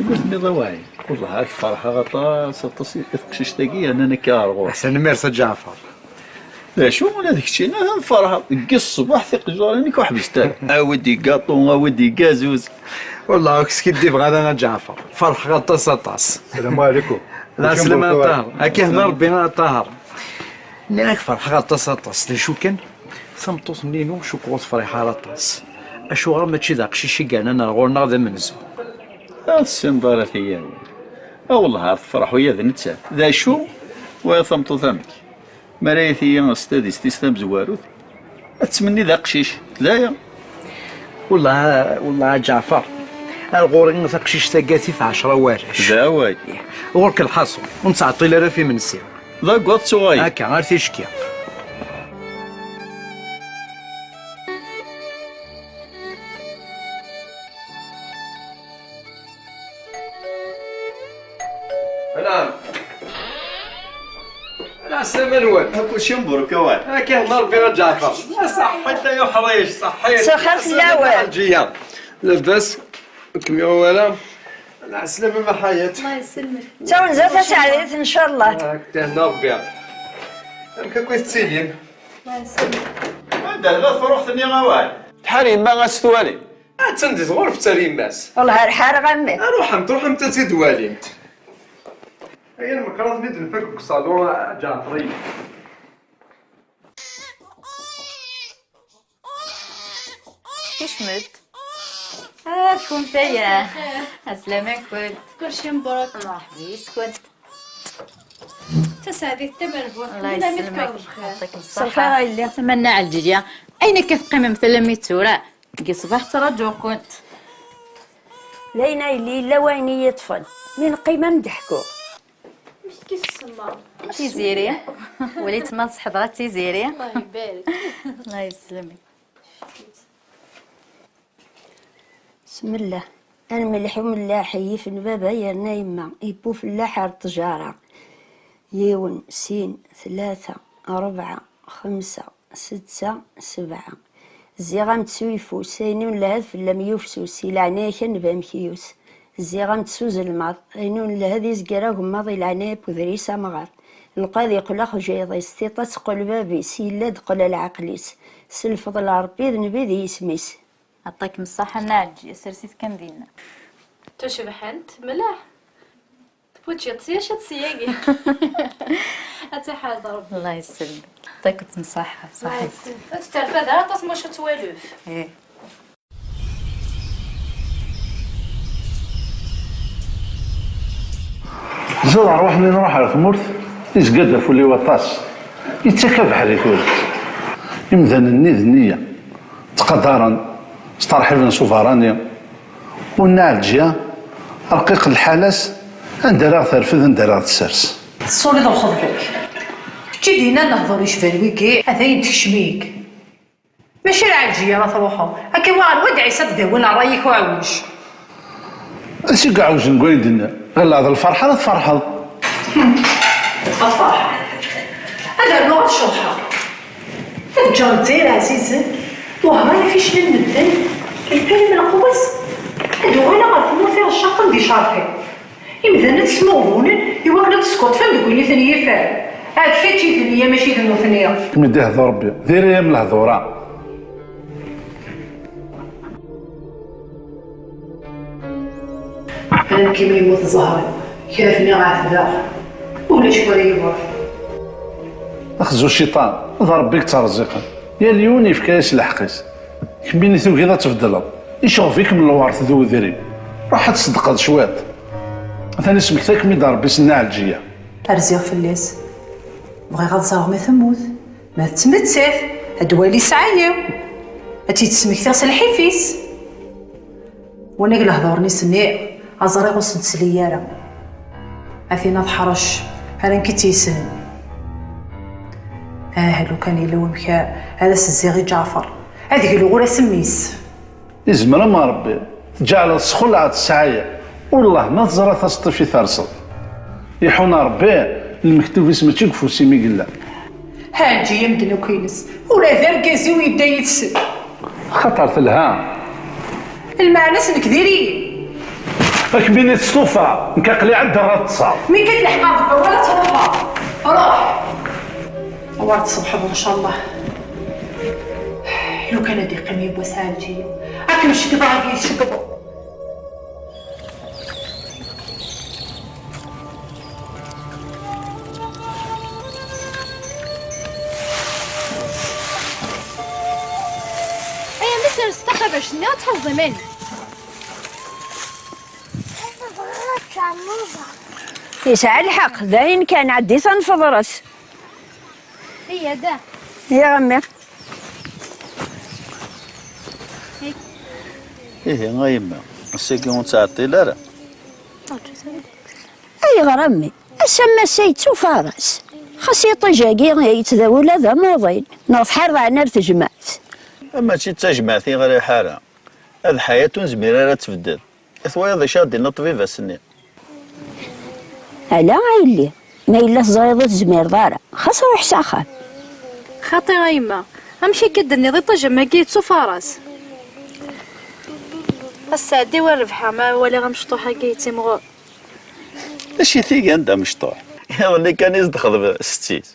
قلت لي ضواعي والله الفرحه غطاس تقشيش تاكي انا كارغو احسن ميرسى جعفر. لا شو ولا داك الشيء انا الفرحه كي الصباح ثق جارانيك وحبستها اودي كاطون اودي كازوز. والله كي بغا انا جعفر فرح غطاس طاس. السلام عليكم. لا سلامة طاهر هاكي هنا ربي طاهر. راك فرح غطاس طاس شو كان ثمطوط منينو شكوط فريحه طاس اشو غير ماشي داكشي شي كان انا غورنا غدا منزو. السنبارة هي والله الفرح ويا ذا نتسال ذا شو وثمطو ثمك مرايثي استاذي استسلام زواروث اتمني ذا قشيش ذايا. والله جعفر الغورين ثقشيش تاكاتي في 10 وارش ذا واي غورك الحصو ونتعطي لها في منسي ذا قط صغير هكا غير تيشكي. السلام الوالد. هاكو شي مبروك اوان. هاكا هنا ربي جعفر. صحيت يا حريش صحيت. سخرت الاول. جيا لاباس كم يا ولا. على السلامة ما حياة. الله يسلمك. تو نزات سعيد ان شاء الله. هاكا هنا ربي. هاكا كويس تسيلين. الله يسلمك. هذا لا فروح ثاني غوال. تحالي ما غاستوالي. تندز غور في تريماس. والله الحار غمي. روح انت تزيد والي انت. هي المكرات نيد نفك صالون جعفري. كيش مت؟ شكون فيا؟ السلامة كنت كلشي مبروك. الله يحفظك كنت تسعدي التمربوط. الله يسلمك يعطيك الخير الصحة. اللي نتمنى على الجدية أين كيف قيمة مثل ميتورا كي صباح ترجو كنت لينا اللي لا وين يطفل من قيمة نضحكوا. مش كيسما تيزيري وليت ما تصحب غير تيزيري. الله يبارك. الله يسلمك. بسم الله. الملح وملاحي في البابا يا نايمة يبو في اللحر تجارة يون سين 3 4 5 6 7 زيغام تسويفو سينون لهذ في اللميوفسو سيلعنايا كان بامكيوس زيغام تسوز الماض اينون لهذ يزقراهم ماضي العنايب وذريسة مغار القاضي قلق جيضي ستيطة تقول بابي سيلاد قل العقليس سلفضل ربي ذنبي ذي اسميس. يعطيكم الصحة ناجي سرسيت كان دينا تشبحنت ملاح تبوتشي تسياش تسياقي. هاتي حاضر ربي. الله يسلمك يعطيكم الصحة صحيح. تستعرف هذا تصمش توالف. ايه زاد روح من نروح على ثمورث يزقد فولي وطاس يتسكى بحال يقول يمذن النيذ النية تقدرا استرحبنا سوفرانيا والنعالجيا رقيق الحالس نديرها ترفد نديرها تسرس. الصولي ذا خذلك كي دينا نهضر يشفى ويكي هذا يدكشميك ماشي العالجية راه تروحو هكا واحد ود عيسى تداول رايك وعوج. اش كاع نقول دنا غير هذا الفرحة لا تفرحض. الفرحة هذا اللغة الشرحة الجار دير عزيزي وهاي فيش نمدن الكلمة القوس هادو غير غنفهمو فيها الشاق ندي شارفين يمدن تسموغون يوكل تسكت فين تقولي ثنية فار عاد فاتي ثنية ماشي ذنو ثنية كما دي هضر ربي ديري من الهضورة. أنا كيما يموت زهري كافني غاثدا ولا شكون يبغى اخزو الشيطان ظهر بك ترزقا يا اليوني في كاس الحقيس كمبيني كذا تفضل يشوف فيك من الوارث ذو ذري روح تصدق شويط ثاني سمكتك مي ضرب بسنا الجيه أرزيغ فليس بغي غتزرغ ما ثموت ما تمتسف هدوالي سعيا هاتي تسمكتي غسل الحيفيس وانا قل هضورني سني أزريغ وسد سليارة عفينا ضحرش هلا نكتي سن لو كان يلوم كا هذا سزيغي جعفر هذيك الأولى سميس يزمر ما ربي تجعل السخول عاد السعاية والله ما تزرى تسطي في ثرصد يحونا ربي المكتوب اسمه تشكفو سيمي قلا هاجي يمدن وكينس ولا ذرقازي ويبدا يتسد خطرت لها المعنى سنك ديري راك بيني تستوفى نكاقلي عندها غتصا. مين كتلحق ولا تروحها؟ روح. وارد الصبح ان شاء الله. لو كان هادي قمي بوسالتي راك مشي كضاغي يشقبو. استقبل شنو تحفظي مني؟ يسعى الحق ذاين كان عدي تنفض راس. هي دا يا غمي. إيه غايمة الساكي ونتعطي لا لا. أي غرامي أسمى سيتو فارس خاص يطيجاكي يتداول هذا موضين نوض حرض عنا بتجمعت. أما تشي تجمعتي غير حالة هذا حياة زميرة لا تفدد إثوا هذا شاد لنا طبيب السنين. ألا عيلي ما إلا زايضة زمير دارا خاص روح ساخن. خاطي غايمة أمشي كدني ضي طجم ما قيت فارس. السعدي والربحة ما ولا غمشطوحة قيتي مغور. اشي ثيق عندها مشطوح يا اللي كان يزدخل ستيت.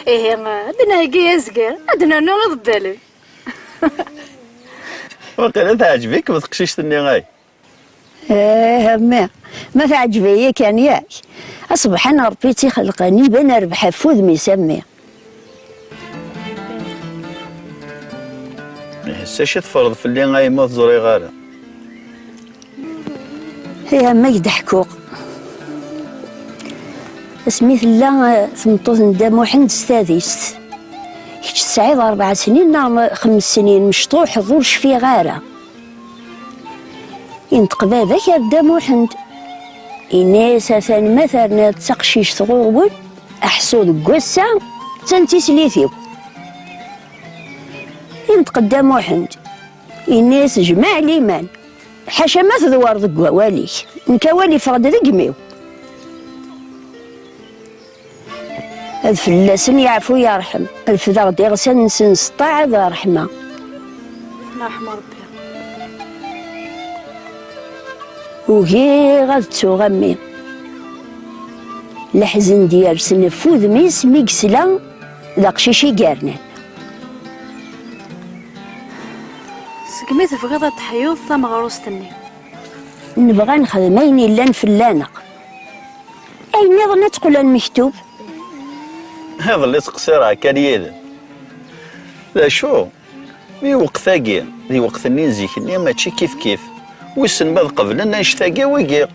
إيه أدنى قي أزقر أدنى نور ضدالي. وقيلا تعجبك ما تقشيشتني غاي. ما تعجبي كان ياك أصبح أنا ربيتي خلقاني بين ربح فوذ ميسمي. هسا شي تفرض في اللي غاي ما تزوري غالا. هي ما يضحكوا سميت لا ثمطوط ندام وحند ستاديست كيش تسعيد 4 سنين نعم 5 سنين مشطوح ظلش في غارة ينطق باباك يردام وحند إناس ثاني مثلا تسقشيش ثغوبون أحسود قوسا تنتي سليثيو ينطق قدام وحند إناس جماع ليمان حاشا ما تدوار ذك واليك نكوالي فرد ذقميو هاد فلاسن يعفو يرحم الفدا غدي غسان نسن سطاع ذا رحمة الله يرحم ربي. وهي غاد تغمي الحزن ديال سنفوذ ميس ميكسلا ذا قشيشي قارنان سقميت في غدا تحيوض ثم غروستني. نبغى نخدم أين إلا نفلانق أين نظن تقول المكتوب. هذا اللي تقصيرها كان يدا لا شو ذي وقت ثاقي ذي وقت نيزيك ني ماشي كيف كيف ويسن بعد قبل أن نشتاقي ويقي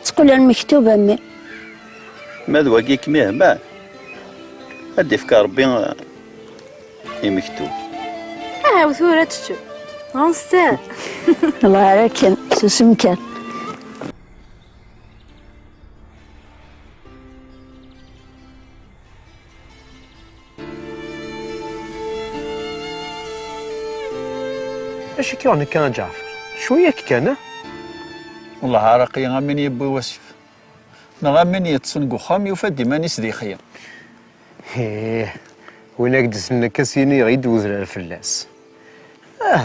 تقول المكتوب أمي ما ذواقيك مهما هدي فكا ربي مكتوب. وثورة تشو غنستاهل. الله عليك سوسمكان. اش كيعني كان جعفر شويه كان والله عراقي غامين يبوي واسف نغامين يتصنقو خام يفدي ماني سديخيا. ايه وينك دسنا كاسيني غيد وزر الفلاس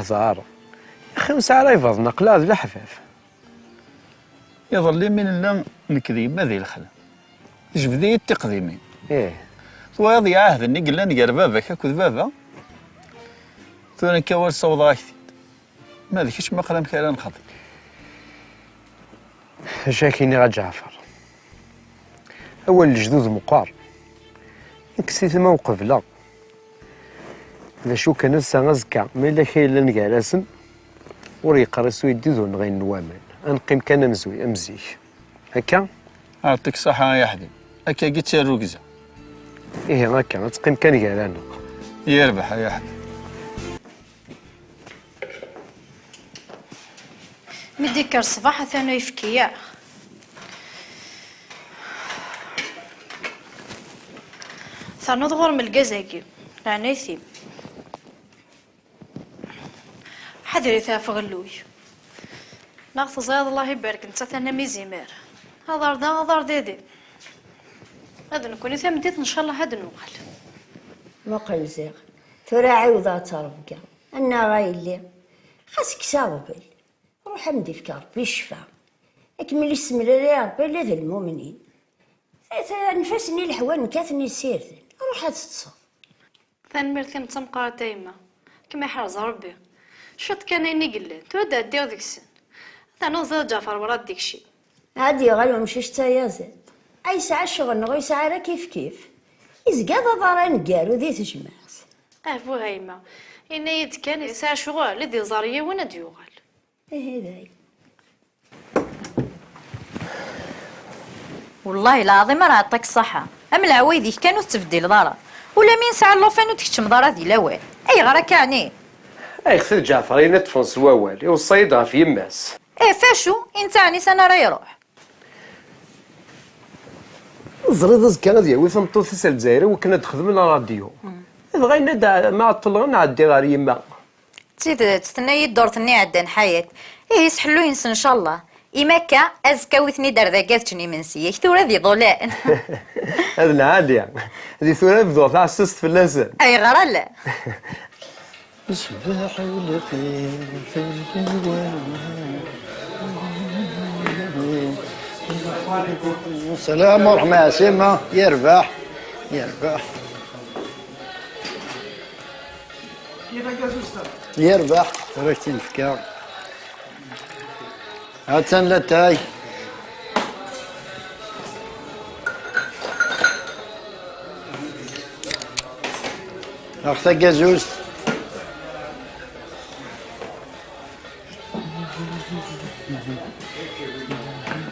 زار يا اخي مسا راه يفض نقلاد الحفاف يظل لي من لا نكذب ما ذي الخلا جبدي التقديمين. ايه وهذه عهد اني قلنا نقال باباك اكو بابا ثاني كوال صوض غايتي ما ذيكش ما قلم كلام خطي. شاكيني غا جعفر اول الجدود مقار نكسيت الموقف لا اذا شو كان لسا غزكا ما الا كاين لا نكالاسن وريقرا سويدي ذون غير نوامان انقيم كان مزوي امزيك هكا يعطيك الصحة يا حبيبي هكا قلت الركزة. ايه هكا تقيم كان كالانا يربح يا حبيبي. مديك الصباح ثاني يفكيا ثاني ضغور من القزاقي لعنيثي حذري ثاف غلوي ناخذ زاد الله يبارك انت ثاني ميزيمار هذا دا هذا ديدي هذا نكون ثمديت ان شاء الله هذا نوقل ما قال زيغ ترى عوضة تربكا أنا غايلي خاصك صاوبل روح أمدي فيك ربي الشفا أكمل السمرة يا ربي لا ذا المؤمنين نفسني الحوان كاثني سيرتن روح تتصف تنمرت كم تمقرا تايمة كما يحرز ربي شط كان إني قلان تودا دير ديك السن ثانو زاد جعفر وراد ديك الشي عادي غالو مشيش تايا زاد أي ساعة شغل نغي ساعة راه كيف إزقاد ضران قالو ذي تجمعس فو هايمة إنا يد كان يساع شغل لدي زارية وانا ديوغال إيه ذاي والله العظيم راه عطاك الصحة أم العوايدي كانوا تبدل ضرا ولا مين ساعة اللوفان وتكتم ضرا دي لاوال أي غرا كعني اي خذ جعفر ينتفنص ووال يوصيد غا في يماس فاشو انت عني سنة راه يروح زريد زكا غادي ياوي ثمطوط في الجزائر وكنا تخدم الراديو بغينا دا ما عطلنا نعدي غير يما تزيد تستنى الدور تني عدان حياة يسحلو ينسى ان شاء الله إماكا أزكا وثني درداكات تشني منسية ثورة ذي ضلاء هذا العادي هذه ثورة بدو تاع السست في اللسان أي غرا لا صباح الخير في الجوال السلام ورحمة عسيمة يربح يربح راك تنفكر هاتن لتاي اختا جازوز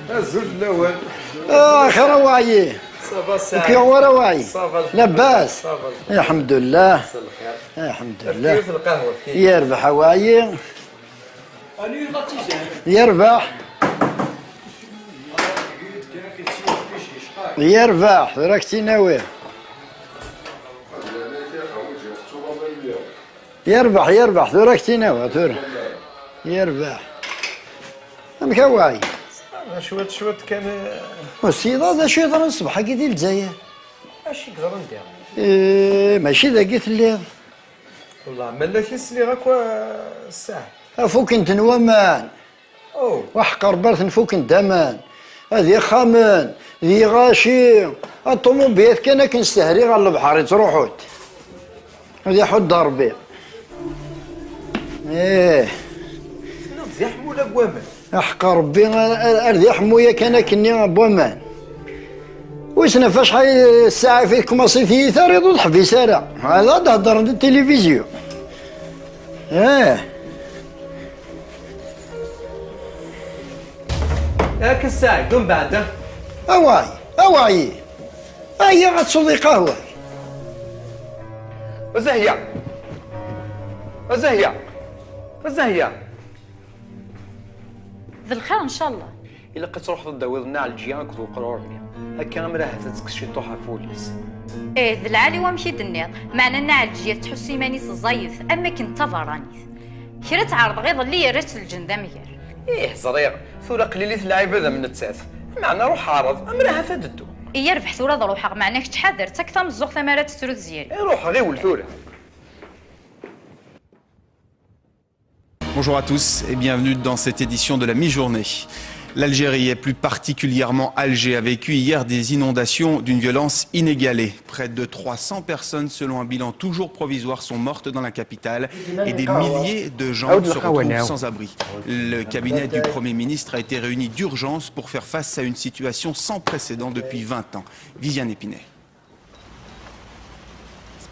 الزوج الاول رواعي كي هو رواعي لاباس الحمد لله يربح هواي يربح راك تناوي يربح ثورك تناوي ثور يربح مكواي شوت كان والسيد هذا شي يضرب الصبح كي ديال الجزائر اش يقدر ندير ماشي ذا قلت لي والله مالا كيسلي غاك الساعه فوك انت نوامان وحقر برث نفوك انت امان هذه خامان ذي غاشي الطوموبيل كان كنستهري على البحر تروحوت هذه حد ضربي زحمو ولا بوامان احق ربي ارضي حمويه كان كني بوامان وسنا فاش حي الساعه فيه كوماسي في اثار يوضح في سارع هذا تهضر عند التلفزيون هاك الساعه دون بعد اواي هيا غتصدي قهوه وزهية ذي الخير ان شاء الله الا كتروح تداوي لنا على الجيران كتو قرورني هكا مراه تتكشي طوحه فوليس ذي العالي ومشي دنيا معنا ناع الجيات تحس يمانيس الزايف اما كنت تفرانيث كرا تعرض غير اللي رات الجنده مير زرير ثورة قليلة اللعيبه ذا من التساث معنا روح عارض امرها فادتو ربح ثورة ضروحك معناك تحذر تكثر من الزوق ثمرات تسرد زياري روح غير ولثورة. Bonjour à tous et bienvenue dans cette édition de la mi-journée. L'Algérie et plus particulièrement Alger a vécu hier des inondations d'une violence inégalée. Près de 300 personnes, selon un bilan toujours provisoire, sont mortes dans la capitale et des milliers de gens se retrouvent sans abri. Le cabinet du Premier ministre a été réuni d'urgence pour faire face à une situation sans précédent depuis 20 ans. Viviane Épinay.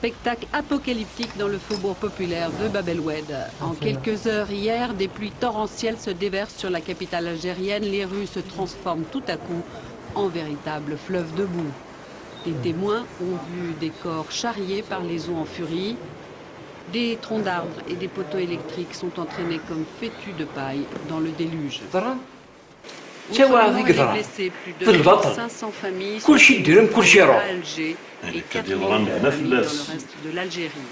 Spectacle apocalyptique dans le faubourg populaire de Bab el Oued. En quelques heures hier, des pluies torrentielles se déversent sur la capitale algérienne. Les rues se transforment tout à coup en véritable fleuve de boue. Des témoins ont vu des corps charriés par les eaux en furie. Des troncs d'arbres et des poteaux électriques sont entraînés comme fétus de paille dans le déluge. Plus de 500 familles sont à Alger et 4 000 dans le reste de l'Algérie.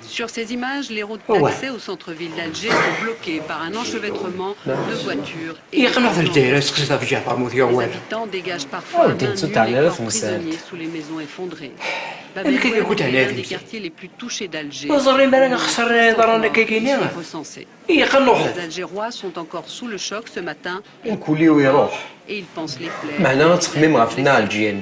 Sur ces images, les routes d'accès au centre-ville d'Alger sont bloquées par un enchevêtrement de voitures et les habitants dégagent parfois à main nue les corps prisonniers sous les maisons effondrées. Babel Oued est l'un des quartiers les plus touchés d'Alger. Les Algérois sont encore sous le choc ce matin نكولي ويروح et ils pensent les plaies. معنا تخمم غفنا الجياني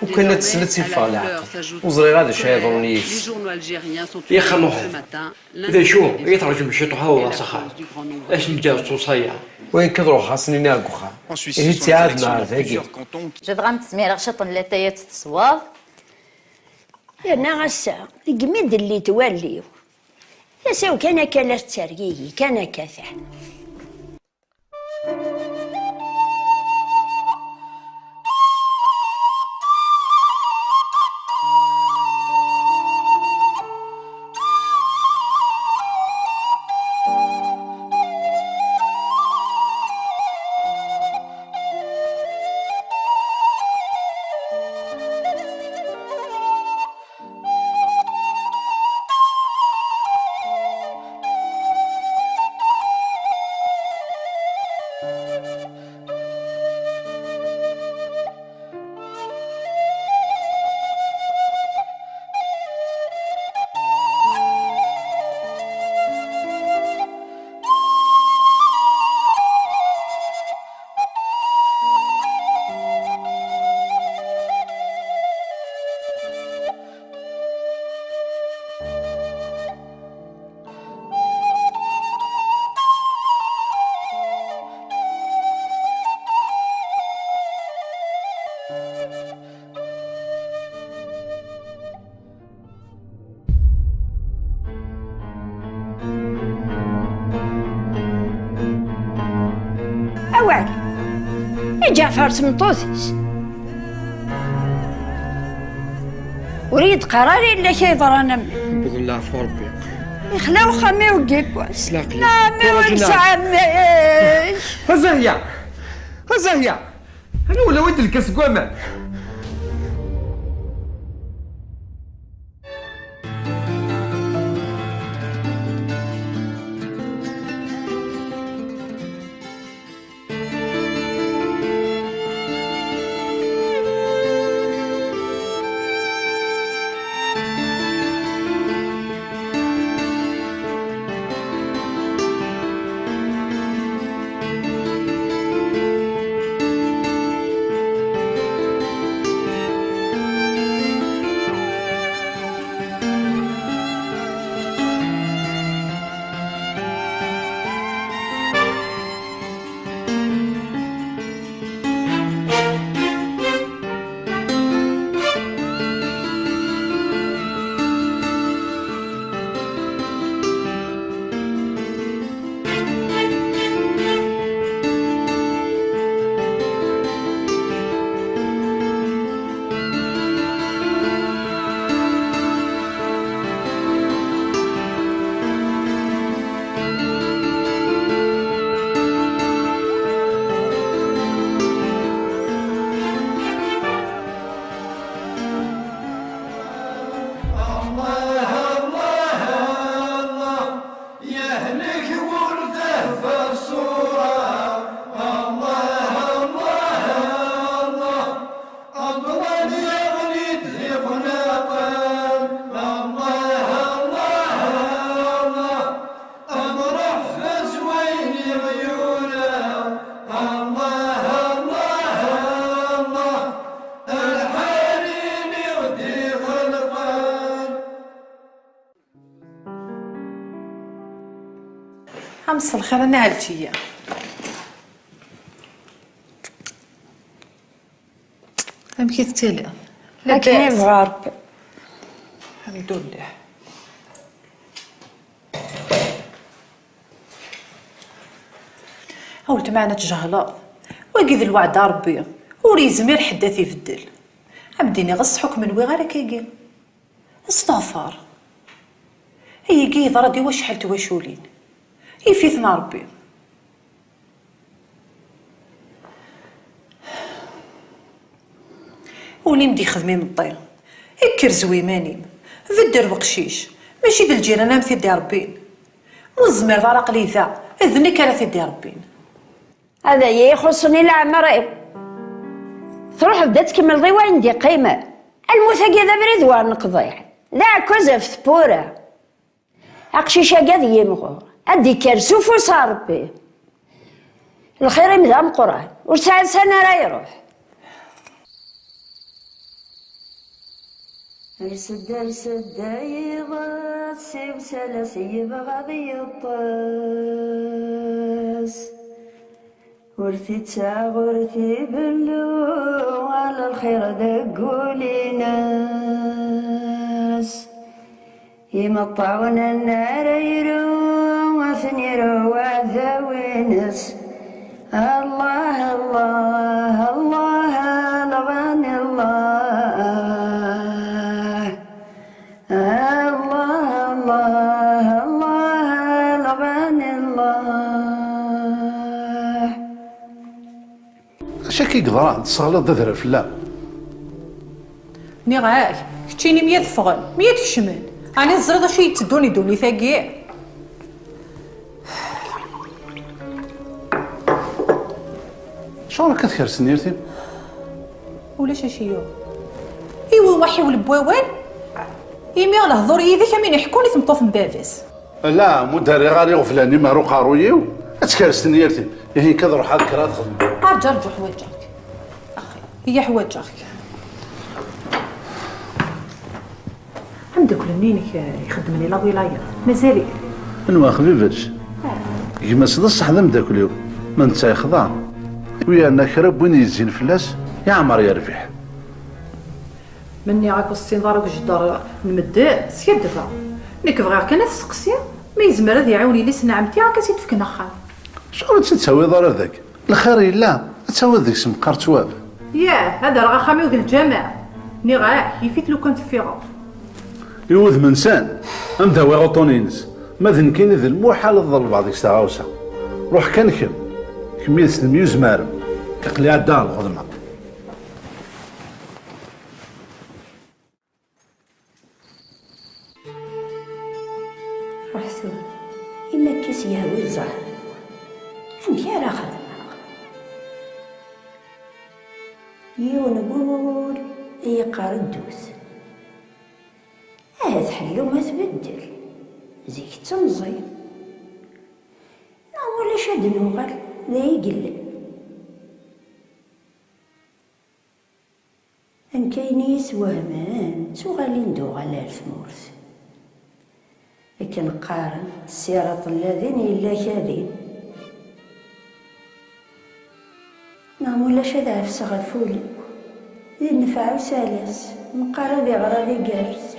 وكانت تسلت يفعل وزري غادي شي يضرون Les يس journaux algériens sont يا toujours خلوه. ce matin إذا شو l'indignité يترجم شي طحاوة et la سخا cause du grand nombre. اش نجاز توصيا وين كنروح خاصني ناكوخا En Suisse, إيه ce sont les تعاد élections مع dans ذاكي plusieurs cantons. جدغام تسمير غشط اللاتايات تصواب. انا غسا قميد اللي توليو يساو كان كلا تسرقيه كان كذا. أوعك جعفر سمطوثيس وريد قراري إلا كيضرنا منه بإذن الله عفو ربي يخلاو خمي وقيكواس سلاقي نامي ونسعميش هزاهية هزاهية أنا ولا ود الكاس قوامان أمس الخير أنا عالجية أم كيف تالي لكن يبغى ربي الحمد لله هولت معنا تجهلا وقيد الوعد ربي وريزمير حداثي يفدل عبديني غص حكم نوي غير كيقي استغفر هي قيد ردي واش حال تواشولين يفيثنا ربي ولي مدي خدمي من الطين اكر زويمانيم فدر وقشيش ماشي بالجيران ام ثدي ربين والزمير ضرق لي ذا اذني كرا ثدي ربين هذا يخصني العمر تروح بدا تكمل ضيوة عندي قيمة الموثقي ذا بريد وار نقضيع ذا كوزا في ثبورة أقشيشة قاذ يمغور أدي كرسو فوس ربي الخير يمدام قران وساعة سنة راه يروح يسد يغاث سيب سلس يبغى بيطاس ورثي تساغ ورثي بلو على الخير دقولي ناس يمطعون النار يرو وثنيرو وذوينس الله الله الله الغني الله الله الله الله الغني الله شكي قدران تصغلط دذر فلا نغاك كتشيني 100 فغل 100 كشمل أنا الزرد شي يتدوني دوني ثاقي شغلك كتكرس نيرتي ولاش اشيو ايوا وحي والبواوال يمي الهضور يديك امين يحكوني ثمطوف مبافيس لا مداري غالي غفلاني مارو قارويو اتكرس نيرتي هي كضروح هاد كرات خدم ارجع رجع حوايجك اخي هي حوايجك عندك منين يخدمني لا ولايه مازالي انوا خفيفاش كيما صدق صح ذم داك اليوم ما انت يخضع ويا انا كرب وين يزين فلاس يا عمر يربح مني عاك استنظار وجدار نمد سيدفا نيك بغا كان تسقسي ما يزمر هذا يعاوني لي سنعمتي هكا تفكنا خال شغل تسوي ضرر ذاك الخير لا تسوي ذيك سمقار تواب ياه هذا راه خامي وديال الجماعه ني غا يفيت لو كنت فيها يوذ منسان ام داوي غوطونينز ما ذنكين ذي المحال الظل بعض يستغاوسا روح كنكم كمية الميوز مارم كقلي عدها الخدمة رحتو إما كيس يهوي الزهر عندي راه خدمة نقول يقار الدوس تحلو ما تبدل زيك تمزي ولا شاد نوغل ذا يقلل ان كاين يسوهمان توغالي ندوغ على الثمورث لكن قارن الصراط الذين الا كاذين ولا شاد عفس غفولي ذي النفع وسالس مقارا ذي غرا ذي قارس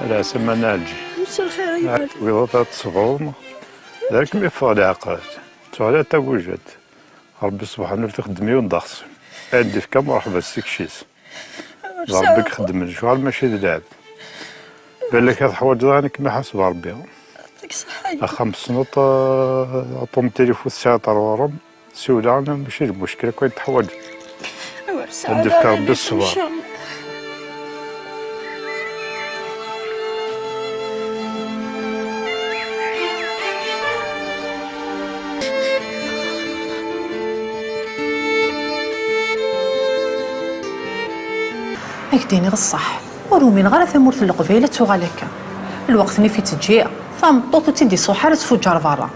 لا سما ناجي مساء الخير أيها وضعت تصبغون ذاك ما يفعل عقاد تعالى توجد ربي سبحانه تخدمي وندخس عندي في كم مرحبا السكشيس ربك خدم الشغل ماشي ذلاب بالك هذا حوايج رانك ما حسب ربي يعطيك الصحة 5 سنوات عطوم تليفون الساعة ورم سولا انا ماشي المشكلة كاين تحوايج عندي في ربي الصبر هكديني غصح ورومين غير ثمورة القبيلة توغال هكا الوقت ني في تجيع فمطوطو تيدي صحارة تفجر برا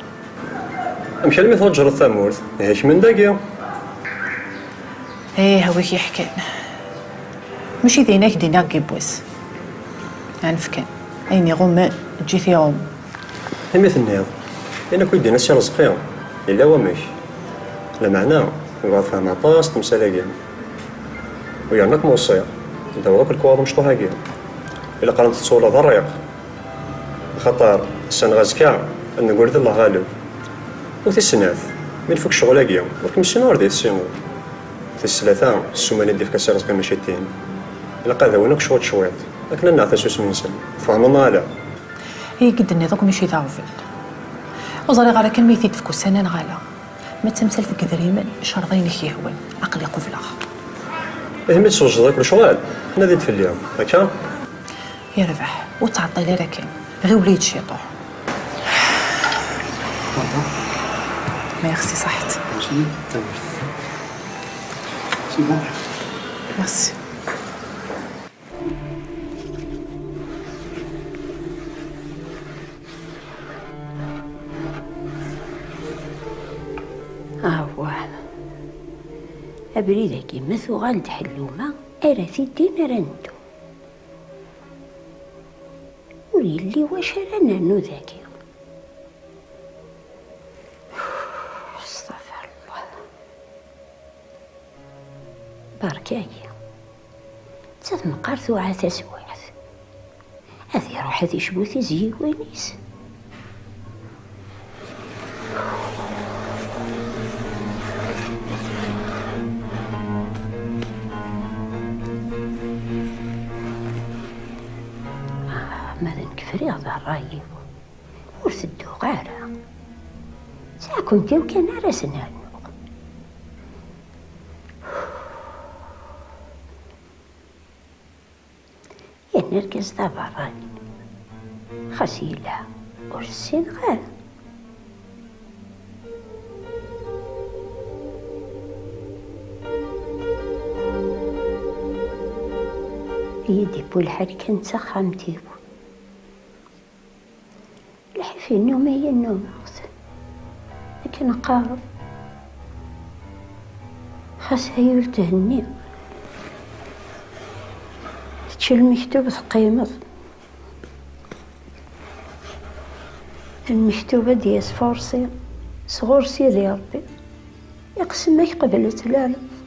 مشى لمي تفجر الثمورث ايش من داكيا ايه هويك يحكي ماشي ديناك دينا كيبوس عنفكان ايني غمان جيت يوم همي ثنيض انا كنت دينا شي رزقيا الا هو ماشي لا معنى يبغى فهم عطاس تمسالاكيا ويعناك موصيه انت واك الكواد مشطوها كيا الا قرنت تصولا ضريق خطر السن غازكا ان نقول الله غالب وتي السناث من فوق شغل كيا ولكن السنور ديال السنور في الثلاثه السمانه ديال كاس رزق مشيتين الا قاعده وينك شوط شويط لكن نعطي سوس من سن فهمنا لا هي قد اني دوك ماشي ضعفين وزري غالا كان ميتيد في كوسانان غالا ما تمثل في كذريما شرطين يهون عقلي قفلة مي توجدك لشغال حنا ديت في اليوم هكا يا ربح وتعطي لي راكن غير وليد شيطوح ميرسي صحت ميرسي أبريد كيما ثغال تحلوما أراتي الدين رندو وليلي واش رانا نو ذاكي استغفر الله بركايا تاد مقارث وعاث سواعث هذه روح هذه شبوثي زي وينيس ماذا نكفري هذا الرايب ورثدو غارة ساعة كنت وكان راسنا يا نركز ذا براني خسيلة ورسين غارة يدي بولحد كنت سخمتي في النوم هي النوم لكن قارب خاص هي تهني تشيل المكتوب تقيمض المكتوبة ديال فورسي صغور سيدي ربي يقسمك قبل تلالف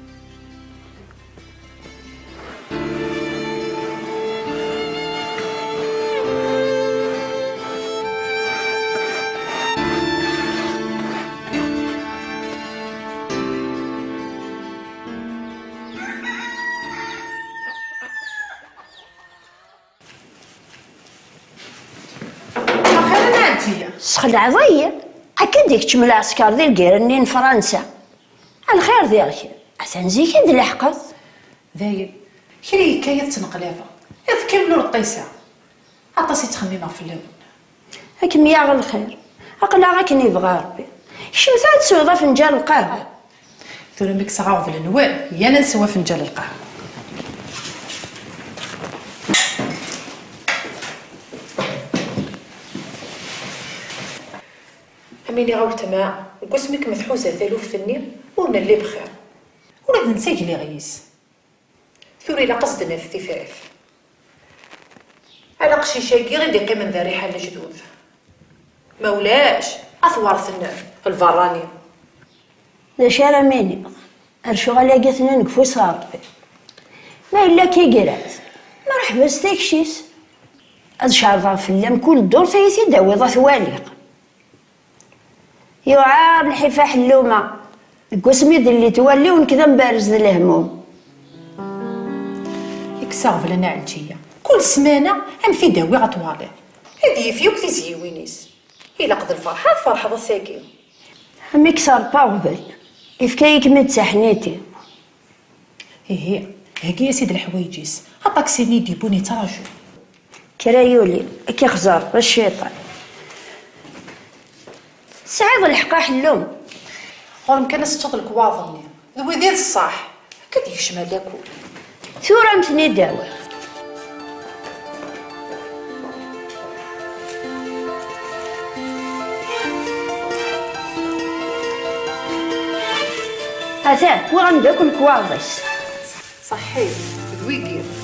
سخل عضية أكيد ديك تشمل عسكر ديال الكيرنين فرنسا الخير ديالك عشان زيك هاد الحقات داير كري كاية تنقلافة يتكملوا الطيسة عطاسي تخميمة في اللون هاكم يا الخير أقلا غاك نبغى ربي شمسات سوضة فنجان القهوة ثورة ميك صغاو في النوال يا ننسوا فنجان القهوة أميني غاولت معا وقسمك مثحوسة ثالوف ثني ورنا اللي بخير ولا ننساك لي غيس ثوري لا قصدنا في الثفاف على قشيشاكي غير دقي من ذا ريحة الجدود مولاش أثوار ثنا الفراني ذا شارع ميني أرشو غالي قاتنا نكفو صاربي ما إلا كي قرات مرحبا ستيكشيس أذ شارضا في اللم كل دور ثيثي داوي ثواليق يعار الحفا حلومة القسميد اللي تولي ونكذا مبارز الهموم يكساغ فلنا عالجية كل سمانة أم في داوي غطوالي هذي يفيوك تيزي وينيس إلا قد الفرحة فرحة ذا ساكين أم يكسر باغبل إفكايك متسحنيتي إيه هاكي يا سيد الحوايجيس عطاك سيني ديبوني تراجو كرايولي كي خزار الشيطان سعيد الحقا حلوم غورم كان ستوط الكواظني ذوي ذي الصح كد يشمل لكو ثورة متني داوي هذا وغنداك الكواظيس صحيح ذوي كير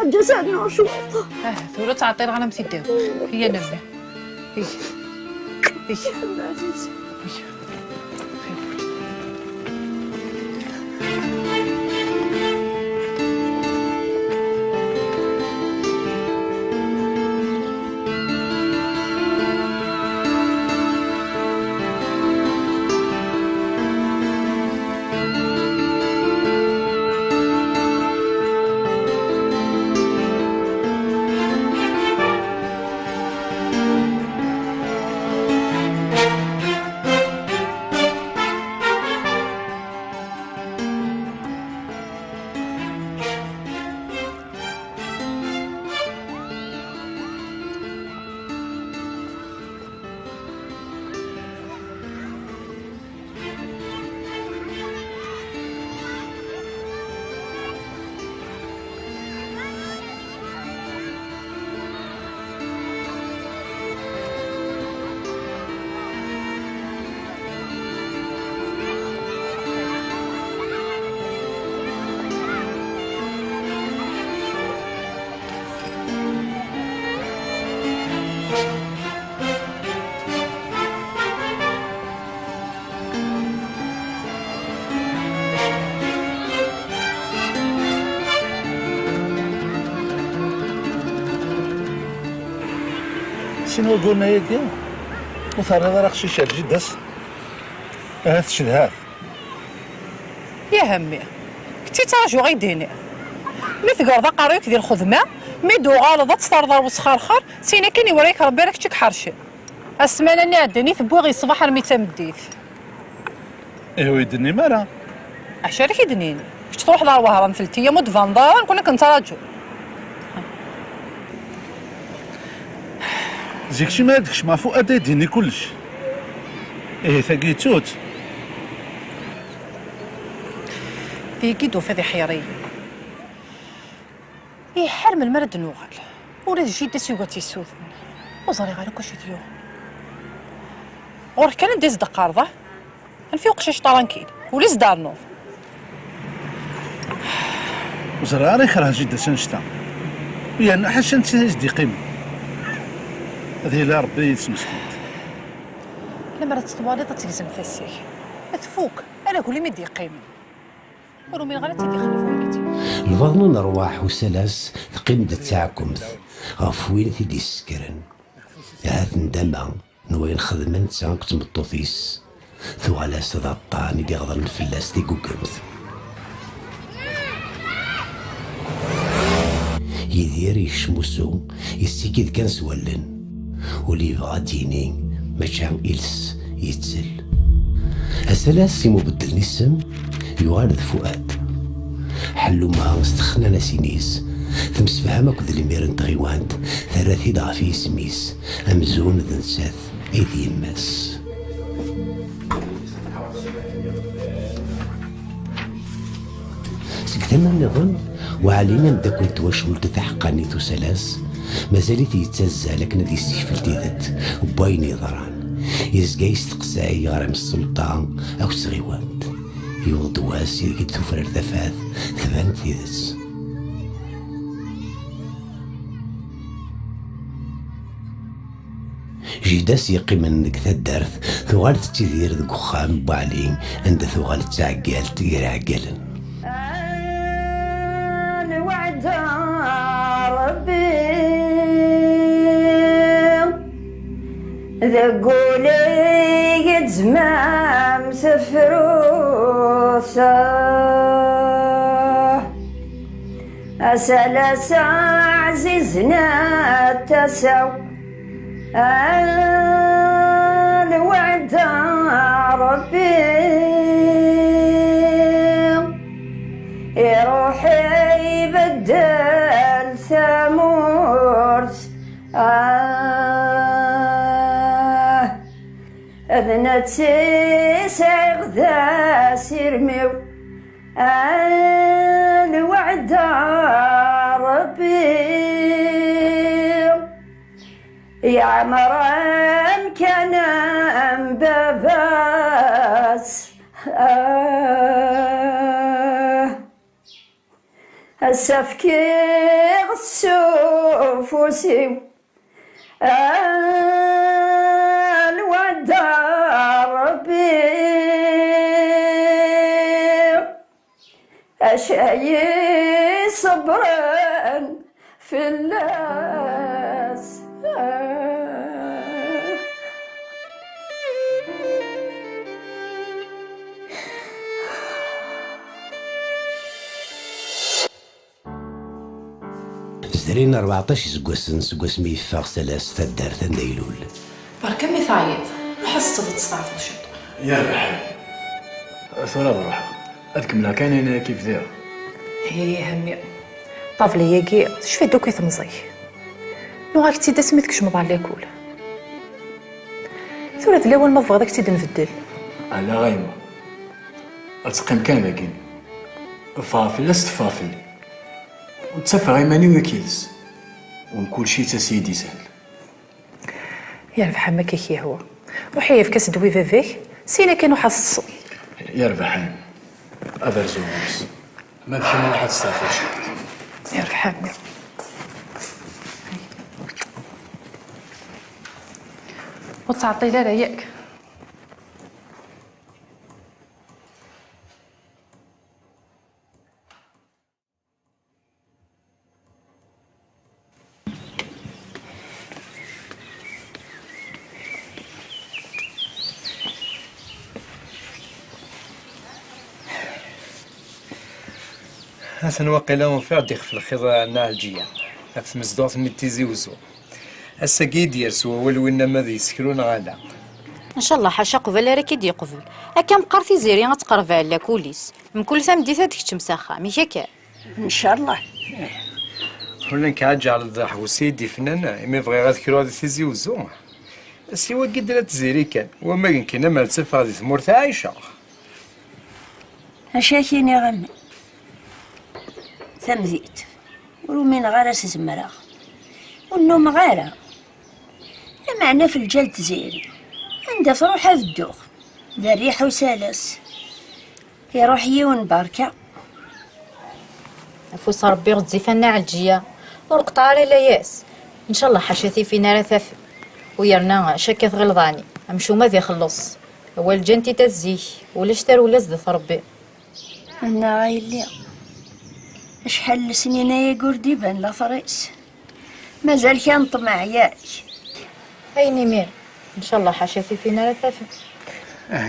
جسد نشوط ثورة تعطينا على مسيداو هي نبه ايش عزيز شنو قلنا يدي وثاني راه خشيشه الجداس هات شدهات يا همي كنتي تراجو غيديني ملي تقرض قاريك ديال الخدمه ميدو غالظه تسترضى وسخرخر سينا كاين يوريك ربي راك تشك حرشي السمانه اللي عدني تبوغ الصباح رمي تمديت ايوا يدني مالا عشاري كيدنيني كنت تروح دار وهران ثلثيه مود فاندار كنا كنتراجو زيكشي ما هادكش مع فؤاد يديني كلش ايه ثقي توت في كيدو فهذه حيري ايه حال من المرد نوغل ولاد جيدة سيوغاتي السوذن وزاري غير كلشي ديالو غور كان نديز دقارضه نفيو قشاش طرانكيل وليس دار نوض وزرا راه يكره جدة سنشتا يعني حاشا انت دي قيمة هذه لا ربي يسمسكت لما راه تطوالي تتلزم فاسيك تفوك انا قولي ميدي قيمة ولو من غير تيدي خلفوكتي الفضل نرواح وسلاس تقيم تاعكمث غف وين تيدي السكرن هات ندما نوين خدمن تسانك تمطوثيس ثو على سدا الطاني دي غضن الفلاس دي قوكمث يدير يشمسو يستيكيد كان سولن ولي بغا ديني ماشان إلس يتسل هسلاس سيمو بدلني السم يغارد فؤاد حلو ما استخنا ناسينيس ثمس فهمك ذي الميرن تغيوانت ثلاثي ضعفي سميس أمزون ذن ساث إذ يماس سكتنا النظام وعلينا نداكل تواشول تحقاني ثلاث مازالت يتزا لكن ذي استشفل تيذت وباين يضران يزقا يستقساي غرام السلطان أو سغيوانت يوض واسي كي تفرر ثفاث ثبان تيذس جيداس يقيم انك تدارث ثغالت تيذير ذك خام بعلين عند ثغالت تعقال تير عقالن الوعد ربي ذقولي يتزمام سفروسه أسلس عزيزنا تسو الوعد ربي يروحي يبدل ثمورس أذنتي سيغذا سيرميو الوعد ربي يا عمران كان باباس السفكي السوفوسي الودع ربي أشاي صبرا في الناس زرينا 14 سكواس مي يفاغ سلاس تدار تنديلول برك مي ثايط روح استغل تستعفض شط يا رحل ثورة روح أذكملها كان هنا كيف ذا هي همي طافلي ياكي شفي دوك يثمزي لو غاك تيدا سميتك شمض على كول ثورة الأول ما بغا داك تيدا نبدل لا غايمة أتقيم كان ذاكين فافل لست فافل وتسفى غيماني ويكيلس ونكل شي تسيدي سهل يربح هما كيكي هو وحيا في كاس دوي فافيك سينا كانوا حصصو يربح هذا زوز ما في ما راح تستعفيش يربح همي وتعطي لا ياك هاثن واقيلا ونفع ديخ في الخير نالجيا في مزدوط ميتيزي وزو الساكيد يرسو ولونا ماذا يسكرون غادا ان شاء الله حاشا قبل راكي دي قبل هكا مقرتي زيري غتقرب على كوليس من كل ثم ديتا ديك تمساخه مي هكا ان شاء الله ولا كعاج على الضح وسيدي فنان ما بغي غتكرو هذا تيزي وزو السيوا قدرت زيري كان وما يمكن ما تسفى هذه ثمورت عايشه اشاكيني غمي تمذيت ورومين غارس زمراغ والنوم غارة لا معنى في الجلد زيري عندها في روحها في الدوخ ذا الريح وسالس يروح يون بركة فوس ربي غتزي فنا على الجية ورقط على لياس ان شاء الله حاشاتي فينا راه ثافي ويرنا شكات غلظاني امشو ما ذي خلص هو الجنتي تزيه ولا شتر ولا زدت ربي انا غايلي شحال سنين يا قردي بان لا فريس مازال كان طمع ياك هاي نمير ان شاء الله حاشاتي فينا راه ثافي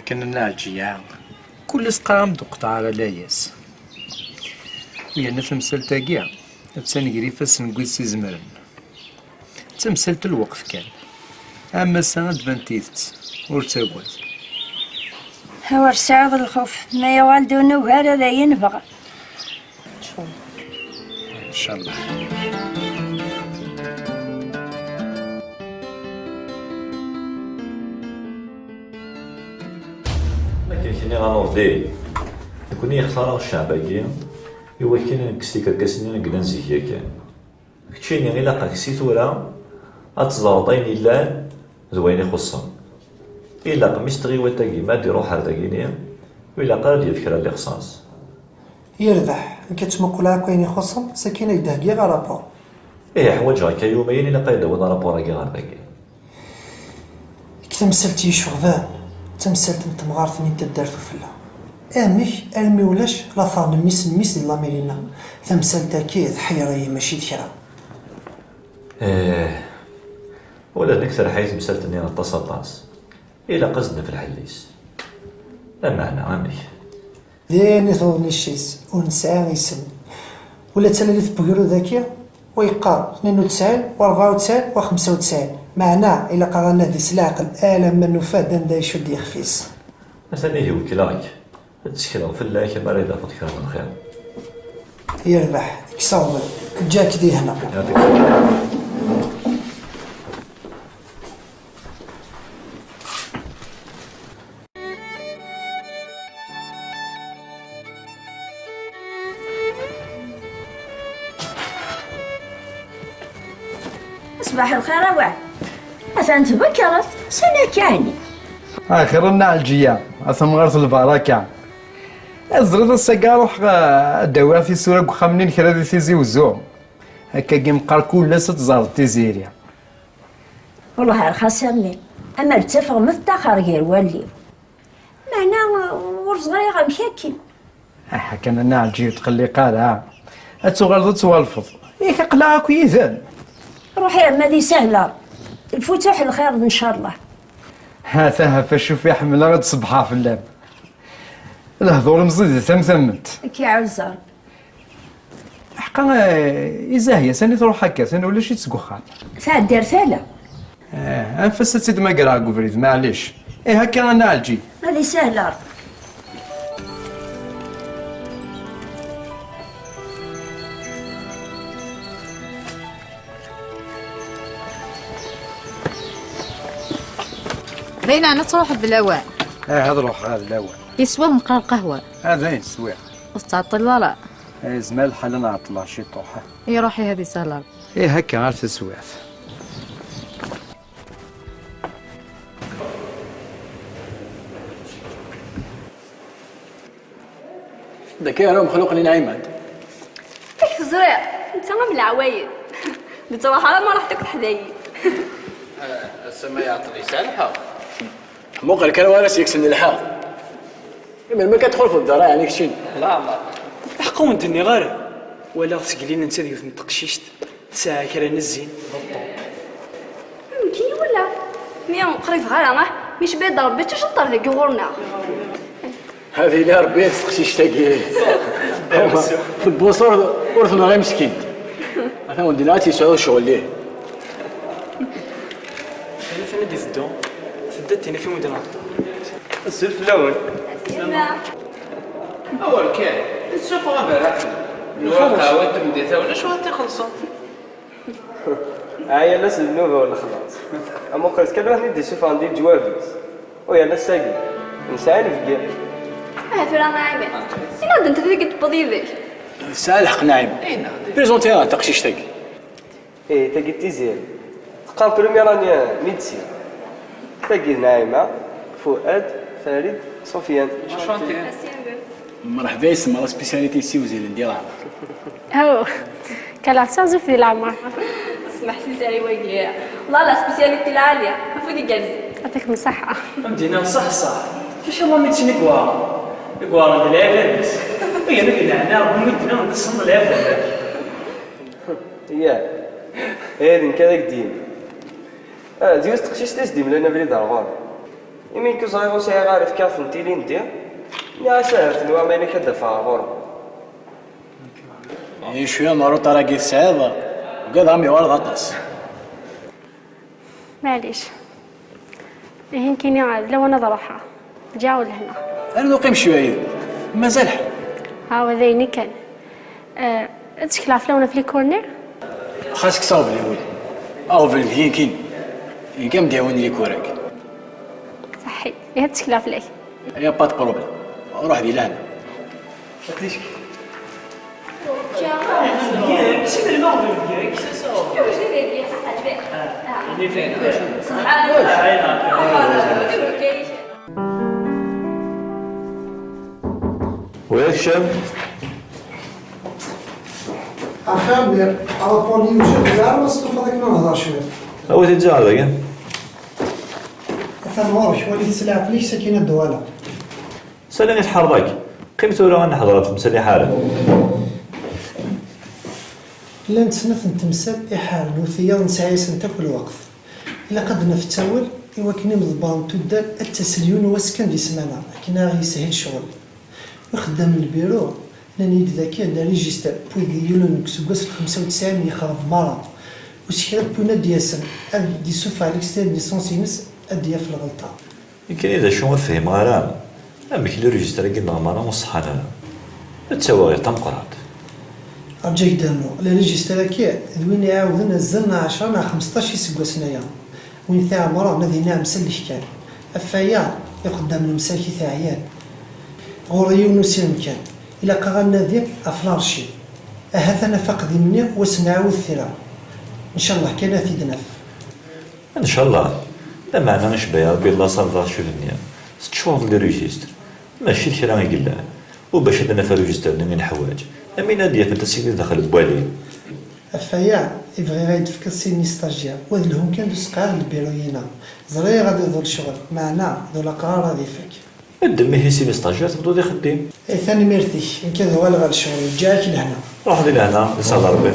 كنا نالجيا كل سقام دقطع على لاياس ويانا تمثل تاقيا تسنقري فاس نقيس زمرن تمثلت الوقف كان اما السنة دفنتيت ورتاقوات هو رسعود الخوف ما يا والدونا وهذا ذا ينبغى ان شاء الله ما كاينش غنوردي كوني يختار الشعبيه ايوا كاين نكستي كركاسني نقدر نزيك كان كتشيني غير لاقاك سي ثورا اتزرطين الا زوين يخصهم الا قميص تغيوات تاكي ما ديرو حار تاكيني ولا قال لي فكره اللي خصاص يربح كتمقول هكا يعني يخصهم ساكنه يدهكي غير رابور حوايج هكا يومين الا قايد وانا رابور كي غير تاكي تمثلتي شغفان تمثلت نتمغارت من تدارتو فلا امك المي ولاش لا ثار نميس ديال لاميرينا تمثلت كي حيري ماشي ذكرى ولا نكثر حيث مسلتني نتصطاس الا قصدنا في الحليس لا معنى عمي ديني ثوضني الشيس ونسعى يسم ولا تلالي في بقرو ذاكية ويقار 92 و94 و95 معناه إلا قرانا دي سلاق الآلة من نفاد دا يشد يخفيس مثلا هي وكلاك تسكروا في الله كما راه يضافت كرا من خير يربح كساوض جاك دي هنا صباح الخير وعد مثلا تبكرت سنة كاني اخر النعجية اثم غرس البركة الزرد الساكا روح داوها في سورة وخامنين كرا دي تيزي وزوم هكا كي مقال كل ستزار تيزيريا والله رخص امي اما ارتفع مفتخر غير والي معنا ورصغري غمشاكل كان انا الجي تقلي قالها اتغرض توالفض ياك قلاك ويذان روحي اما دي سهله الفتوح الخير ان شاء الله هاتها فشوف يا حمله غد صبحها في اللاب الهضور مزيد ثمثمت كي عزر حقا إزاهية ساني تروح هكا ساني ولا شي تسقوخان تعدي رسالة انفس تسيد ما قرا قبريد معليش هكا انا الجي هذه سهلة باينة أنا تروح بالأوان هذا روح هذا الأوان يسوى مقرا القهوة هذا يسوى وتعطل ولا زمال حال نعطلها شي طوحة روحي هذه سهلة هكا غير تسويات داك راه مخلوق لنا عماد كيف زريع انت من العوايد انت واحد ما راح تاكل حدايا السما يعطي سالحه موقع كان وارث يكسن الحاق ما كتدخل في الدار يعني كشين لا ما حقو من دني غير ولا تسقلين انت ديك من تقشيشت ساعه كرا نزين يمكن ولا مي قريب غير انا مش بيد ربي تشطر ذيك غورنا هذه اللي ربي تقشيش تاكي في البوصور ورثنا غير مسكين انا ولدنا تيسعوا شغل ليه انا فين ديت الدوم سدت هنا في مدينه السلف الاول اول كان تشوفوا غير راح الواقع وتبديتها ولا شو غتخلصوا هاي لا النوبه ولا خلاص اما قلت كل واحد يدي شوف عندي جواب ويا لا ساقي نسالف كاع فرانا عيبان سيناد انت ذيك تبضيبك سالح ناعم بريزونتيها تقشيش تاكي تاكي تيزير تقام بريمير اني ميدسين تاكي ناعمه فؤاد فريد سفيان مرحبا يسمى لا سبيسياليتي سيوزيل ديالها هو كان عصازف ديال العمر اسمح سيسالي واقيا والله لا سبيسياليتي العاليه فودي جالس يعطيك الصحه مدينه صح ان شاء الله ميتسيني كوار ديال العفانيس هي انا كنعنا ربي مدينه ونقسم العفانيس هادي كذاك ديما ديوس تقشيش تاش ديما لنا بريد الغار يمين كو صغير وساعي عارف كاف نتيلي ندير يا ساهر نوا مالي كدا فاغور شويه مارو طراقي السعاده وقاد عمي ورد غطاس معليش يمكن يعاد لو انا ضرحها جاو لهنا انا نقيم شويه مازال حل هاو ذيني كان تشكل فلونا في الكورنر خاصك صاوب لي ولي او في الفين كين كم دياوني ليك وراك صحي يا تشكل فلاك يا با بروبليم روح دي لهنا ليش سيب المغرب ديالك وياك شاب أخبر على بولي وجه زار وصلوا فضيك نهضر شوية هو تتجاه هذاك ثمورش وليد سلاك ليش سكينة الدوالة سلمي تحرك قيمته ولا غنحضر في مسالي حاله لا نتسنف نتمثل إحال وثيار نسعيس نتاكل وقف إلا قد نفتاول إوا كنا مضبان تدار التسليون واسكن دي سمانة كنا غي يسهل شغل وخدام البيرو لاني ذاكي عندنا ريجيستر بوي يولون كسوكاس 95 يخرب مرض وسكرا بونا دياسن دي سوف على الاكستير دي سونسينس اديا في الغلطه يمكن اذا شنو فهم غير اما كي ريجيستر كي نغمر مصحنا تساوي تمقرات رجاك دامو لا ريجيستر كي وين يعاود نزلنا 10 15 سكواس نايا وين تاع مرة نذي نعم سلك كان افايا يقدم المساكي تاع عيال غوري ونسيم كان إلا قررنا ذيك أفلارشي أهثنا فقد مني وسنعاود الثرى إن شاء الله كان في دنف ان شاء الله لا معنى نشبه يا ربي الله صار شو الدنيا 6 شهور ديال ريجيستر ماشي الشيء راه يقلع وباش هذا نفرج استعدنا من الحوايج امين هادي فانت سيدي دخل بوالي الفياع يبغي غيدفك السيني ستاجير وهاد لهم كان دوز قاع البيروينا زري غادي يدور الشغل معنا ذو القرار غادي يفك الدم هي سيني ستاجير تبدو دي خديم اي ثاني ميرتي ان كان هو الغى الشغل جاك لهنا روح دي لهنا يسعد ربي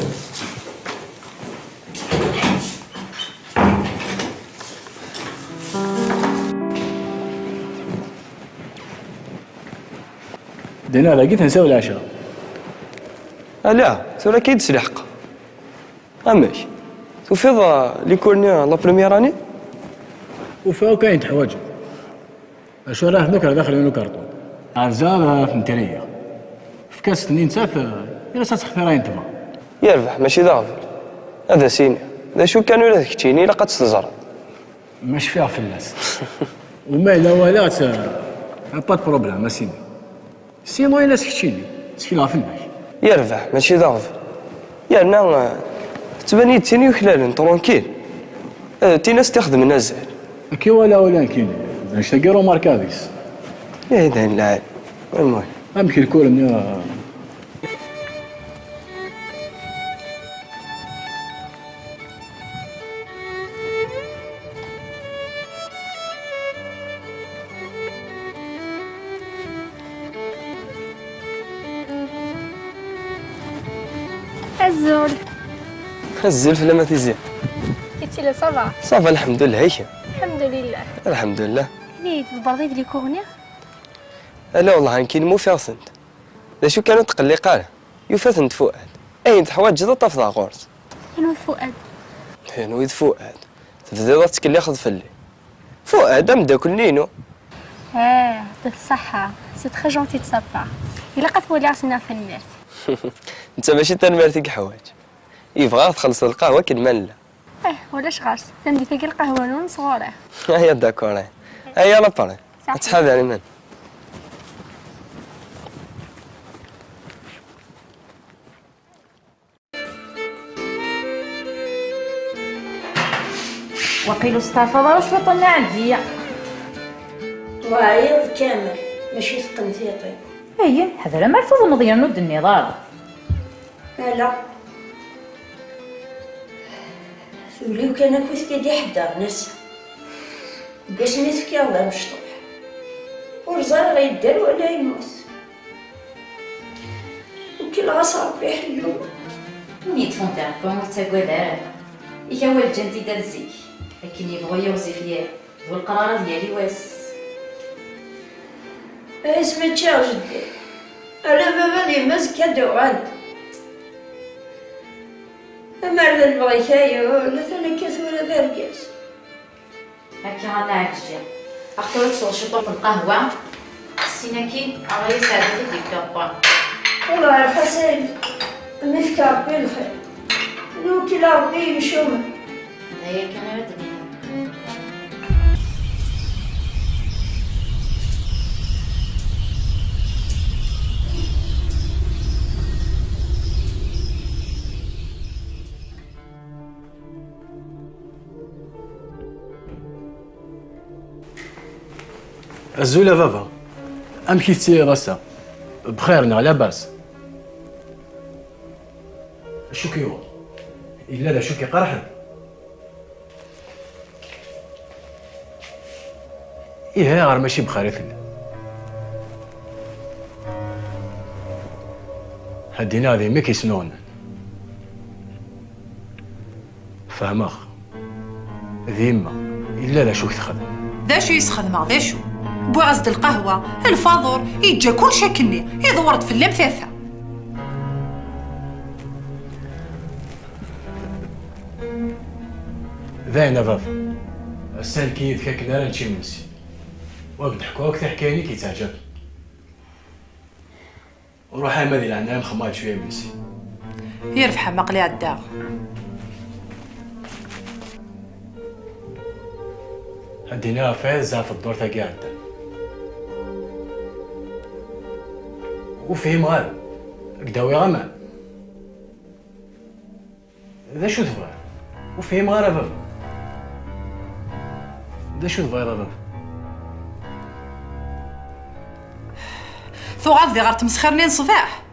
دينا لقيت نساو العشاء لا ثورة كيد سلحق اماش توفيض لي كورنيا لا بروميير اني وفيها كاين تحوايج اش راه هناك داخل منو كارطون عزال في النتريه في كاس تنين ساف الا تخفي راه ينتبه يربح ماشي دافر هذا سيني ذا شو كانوا لا تكتيني لا قد تزرع ماش فيها فلاس وما الا ولات با بروبليم اسيني سينو الا سكتيني تسفيلها فناش يربح ماشي دافر يانا تباني تيني وخلال ترونكيل تي ناس تخدم نزل كي ولا كاين باش تلقى ماركاديس يا اذا لا المهم امشي الكل من الزول الزلف لما تزيد كنتي لا صافا صافا الحمد لله هيك الحمد لله الحمد لله لي تبردي لي كورنيا لا والله كاين مو فاسنت لا شو كانت تقلق له يفاتنت فؤاد اين حوايج جدا طافضه غورت انا فؤاد نويد فؤاد تبدا تكلي ياخذ فلي فؤاد مداكل نينو بالصحة سي تخي جونتي تصبع إلا قتولي عصينا في الميرت انت ماشي تنمرتك حوايج يبغى تخلص القهوه كالمله ولاش غارس تندي تاكل القهوة نون صغيرة هيا داكور هيا لا باري تحاذري من وقيل استفاض واش بطلنا عندي وعيض كامل ماشي ثقنتيطي اي هذا ما عرفوا مضيان نود النضال لا ثولي وكان كويس كيدي حدا ناس باش نسكي الله مشطوح ورزار غيدار ولا يموت وكل غاص ربي يحلو نيت فونتان بون تاكودار إيكا والجنتي دار زيك لكن يبغى يوصف ليه ذو القرار ديالي واس اسمي تشاو جدي انا بابا ديما زكا دوغانا اما رد البغيكايو ولا ثاني كثورة داركاس هكا غانا عالجيا اختار تصور شطوط القهوة السيناكي غير ساعدتي ديك كابا والله عارفة سايد مفك ربي الخير لو كلا ربي يمشوما هيا كان ردني الزولة بابا امشي تسيري راسا بخير على باس شو كيو الا لا شو كي قرحن ايه غير ماشي بخير ثنا هادينا هذه ما كيسنون فهمخ ذيما الا لا شو تخدم ذا شو يسخدم ذا شو بوعزد القهوة الفاضور يجا كل شكني يدورت في اللمثاثة ذاين فافا السال كي يتكاك نارا نشي منسي وقت حكوك تحكيني كي تعجب وروح ماذي لعنا نخمال شويه منسي يرفح مقلي عالدار هدينا فاز في الدور تاع قاعد وفهم غير قداوي غمان ذا شو تبغى وفهم غير بابا ذا شو تبغى بابا ثو غادي غير تمسخرني صباح.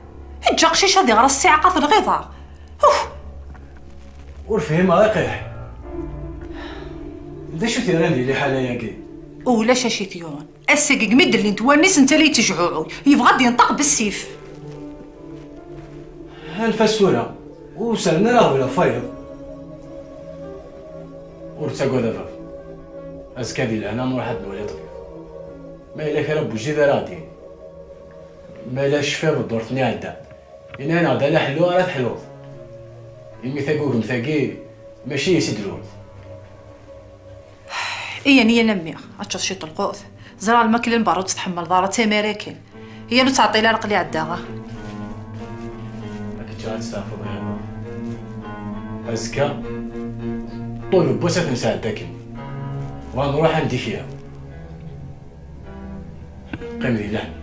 اجا قشيش هادي غير الساعه في الغيظه. ورفهم راقح. دا شو ثيران ديالي حاليا كي ولا شاشي ثيون الساقيق مد اللي نتونس انت اللي تجعوعو يبغى ينطق بالسيف. الفاسوره وسالنا راه ولا فايض ورتاقو دابا اسكا ديال انا نروح هاد الولي طبيب ما الا كان بوجي ذا راه ديالي ما لا شفا بدورتني عدا ان انا غدا لا حلو راه حلو يمي ثاقوك مثاقي ماشي يسدلون. إيه نيا نمي أتشوف شي طلقوث زرع الماكلة البارود تتحمل ضارة تماركن هي لو تعطي لها رقلي عداغا. ما كنتش غتستعفض هذا أزكى طول بوسة نساعدك وغنروح عندي فيها قيم ذي اللحم.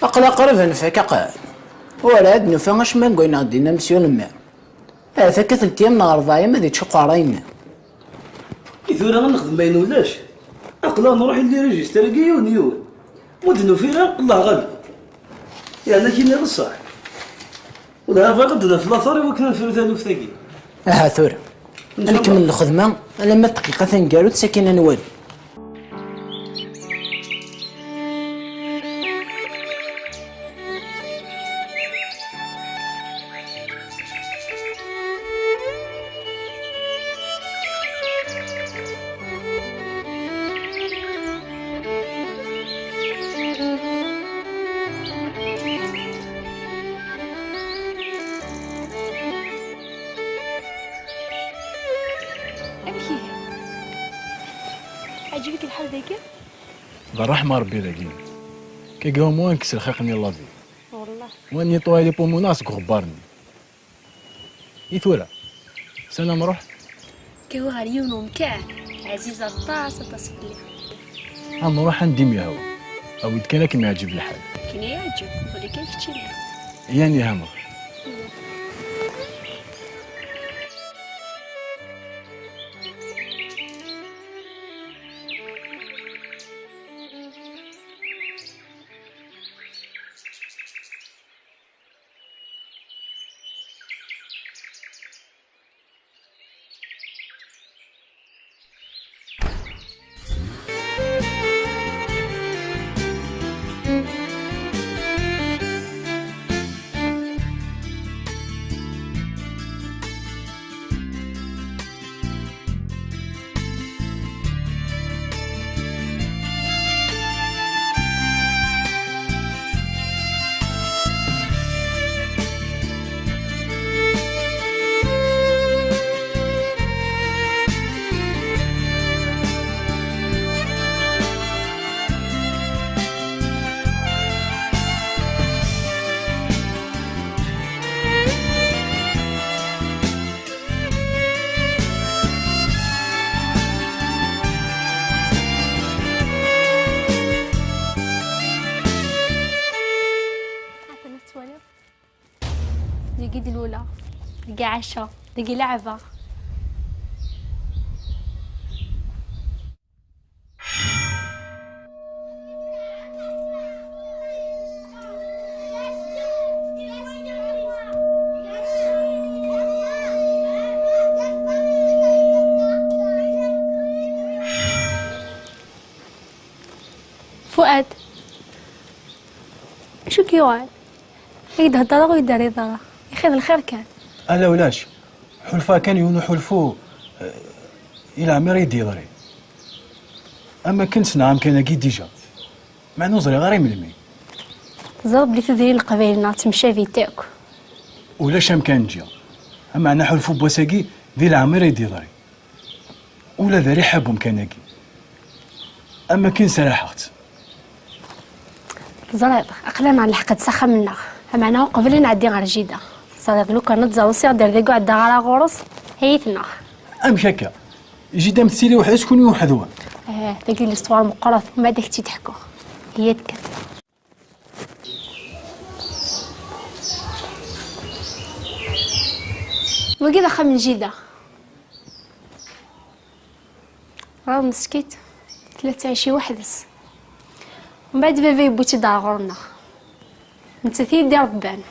أقلا قرب نفاك أقل ولا عاد نفا اش ما نقولنا غدينا مسيو الماء هذا كثلت يوم نهار ضايع ما ديتش قراينا إذا أنا نخدم بين ولاش أقلا نروح اللي ريجيستر كيون يون ودنو فيها الله غالب يعني كينا بصح ولا فقدنا في الأثار وكنا في مثال ثقيل. ثورة نكمل الخدمة لما دقيقة ثنقالو تساكن نوال. عجبك الحال ذاك؟ بالرحمة ربي ذاكي كي قاوم وين كسر خاقني الله ذي والله وين يطوي لي بوموناس غبرني يثورا سنة نروح كهو غريون ومكان عزيزة الطاسة تصفلي نروح عندي ميهو أو إذا كان كي ما يعجب الحال كان يعجب ولكن كتشري يعني هامر دقي الأولى دقي عشا دقي لعبة فؤاد شو كيوان يد هدرا ويداري ضرا يخير الخير كان ألا ولاش حلفا كان يونو حلفو إلى عمر يدي ضري أما كنت نعم كان كي ديجا مع نوزري غير ملمي زرب لي تدري القبائل ناع تمشى في تاكو ولاش كان جيا أما أنا حلفو بوساقي ذي العمر يدي ضري ولا ذري حابهم كاناكي أما كن سراحات زرب أقلام على الحق تسخى منا معنا قبل نعدي غير جيده صافي لو كانت زاوسي دير ذاك عدا على غرس هيتنا ام هكا جيده مثيلي وحده شكون يوحدوا داك الاستوار مقرف ما داك تيضحكوا هي تكت وكذا خمن جيدة راه مسكيت 23 وحدس ومن بعد بابا يبوتي داغورنا انت ثيدي ربان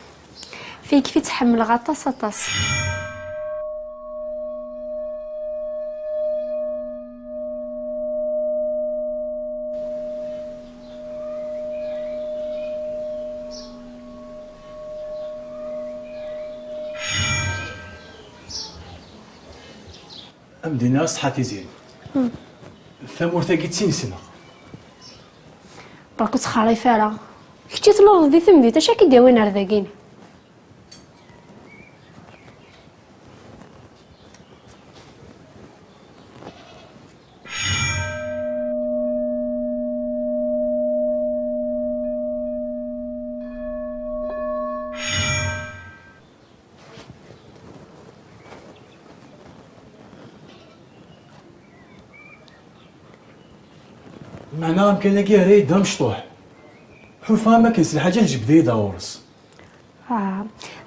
فيك في تحمل غطاس طاس أمدينا صحاتي زين ثمور ثاقي تسينسنا باكو تخاريفه راه كنتي تلوض دي ثمدي تا شاكي داوين رذاقين معناها يمكن لك يا ريت مشطوح حوفها ما كاينش الحاجه جبدي داورس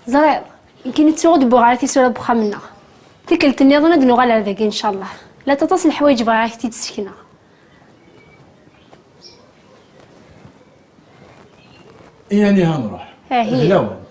زرير يمكن تسوق بوغارتي سوره بخا منا تكلت النظام دنو على ذاك ان شاء الله لا تتصل الحوايج بغا كتي تسكنه يعني هنروح هي هلاون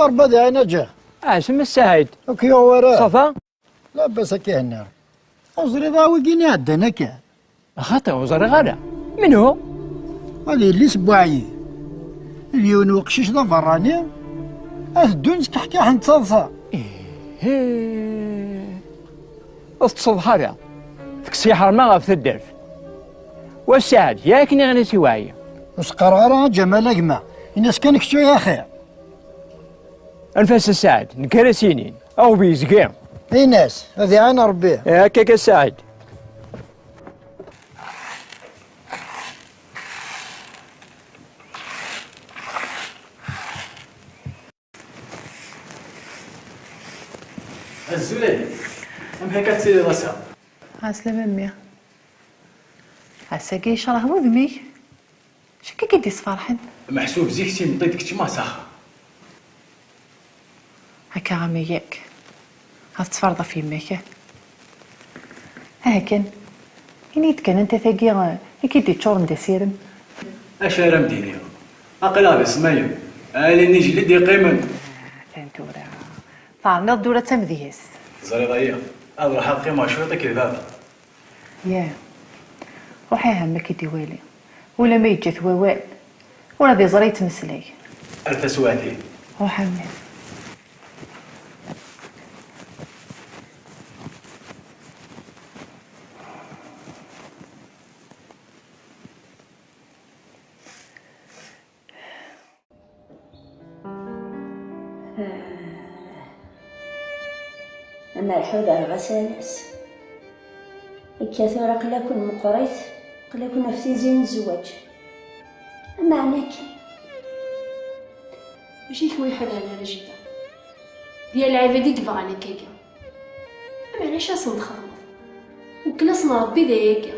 ضربة ذي نجا اسم السعيد اوكي وراه صفا لا بس كهنا وزري ضاوي كيني عدنا كان خاطر وزري غادا من هو؟ هذه اللي سبوعي اليون وقشيش ذا فراني الدونس كحكي حن تصلصة تصلح هذا فكسي حرمة غف الدرف والسعد ياكني غني سوايا وسقرارة جمال أجمع الناس كان كشو يا خير انفاس السعد نكرسينين او بيزقيم اي ناس هذه انا ربيه هكاك السعد الزولادي ام هيك تسيري راسها عسلامة أمي عساكي شراه وذمي شكي كدي صفارحن محسوب زيكتي نطيتك تما ساخه هكا عمياك هاد تفرض في يماك هاكن ينيت كان انت ثاقي كيدي تشور ندا سيرم اشارة مدينية اقل هذا سمايم الي نيجي لدي قيمن فهمتورا طعنا الدورة تمذيس زري ضيق هذا راح القيمة شوية كذاب يا روحي همك كيدي والي ولا ما يجي ثوال ولا ذي زري تمسلي الف سواتي روح همي أما الحوض غسالس الكثرة قلا كن مقريت قلا كن نفسي زين الزواج أما عناك ماشي ثوي حد على رجيتا ديال العبادي تبغى على كيكا أما علاش أصلا نخدم وكلاس نربي ذاك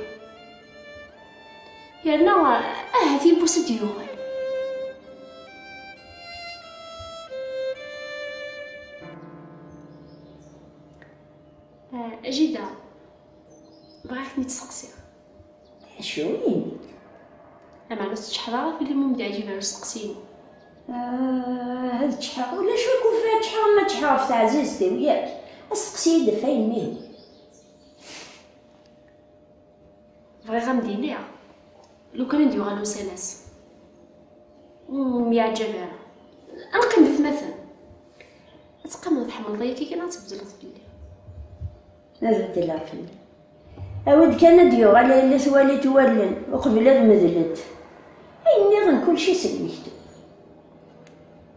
يرنا هذي بوس ديوغي أجيدا بغيتني تسقسي شوين أما ناس تشحرا في اللي ممدع عجيبة نسقسيني هاد تشحر ولا شو يكون فيها تشحر ما تشحر في عزيزتي وياك اسقسي دفاين مهدي بغيت غندينيها لو كان نديو غالو سلاس يعجبها نقيم ثمثا تقام تحمل ضيا كي كان تبدلت بلي لازم تلعب فيه أود كان ديو على إلا سوالي تولن وقبل هذا مذلت إني غن كل شي سلميكتو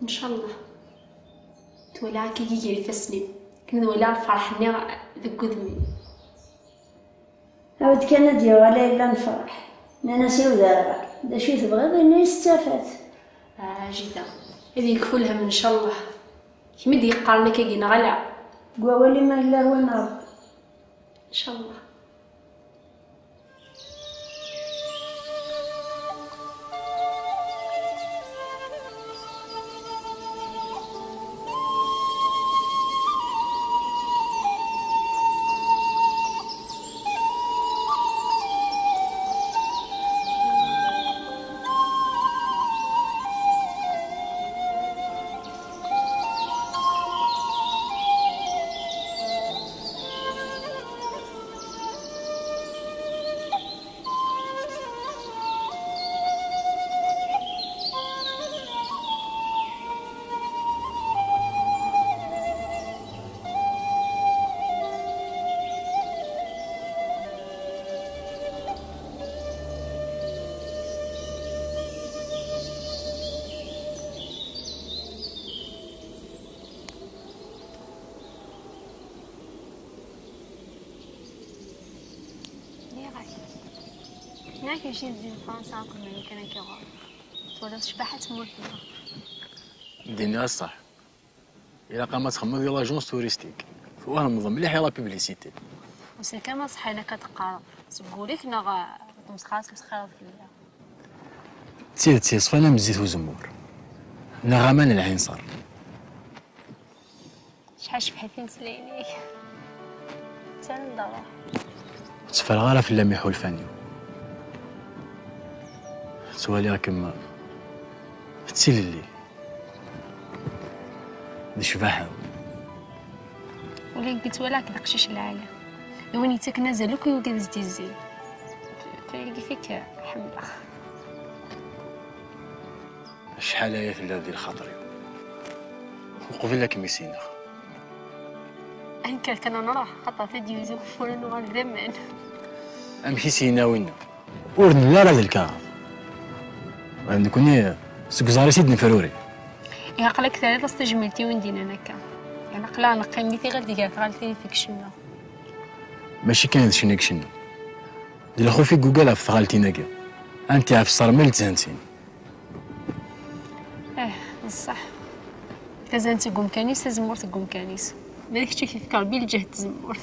ان شاء الله تولى كي يجري في السنين كنا ولا الفرح ني ذك ذمي أود كان ديو على إلا نفرح أنا سيو دارك دا شي تبغي إني استفات جدا هذه يكفلها من ان شاء الله كيما دي قارنا كي نغلع قوالي ما إلا وين رب ان شاء الله. هناك يجي زين فرنسا كل ما كان كيغور ولا شبحت مولتنا ديني الصح إلا قامت تخمم ديال لاجونس توريستيك فواه نظم مليح يلا بيبليسيتي وسي كما صحي انا كتقرا تقوليك انا مسخات مسخره فيا تسير صفانا من الزيت وزمور نغمان العين صار شحال شبحتي مسليني تندرا تفرغ في اللميح والفانيو سوالي راكم تسيلي دي شباحة ولا قلت ولا كدقشش العالم يواني تاك نازل وكي وقاد زدي الزين تلقي فيك حملة شحال هي في ديال خاطري وقبل لك ميسينا انكر كان نروح حتى تدي يزوق ولا نوال ذمان امشي سينا وينا ورن لا لا الكاغ نكوني سكزاري سيدني فروري يا قلك ثلاثة استجملتي وندينا نكا يعني قلا نقيمتي غير ديك غالتي فيك شنو ماشي كان هادشي ناك شنو ديال اخو في جوجل في غالتي ناكا انت عارف الصرميل تزانتين بصح تزانتي قوم كانيس تزمورت قوم كانيس مالك شي كيفكر بيه الجهد تزمورت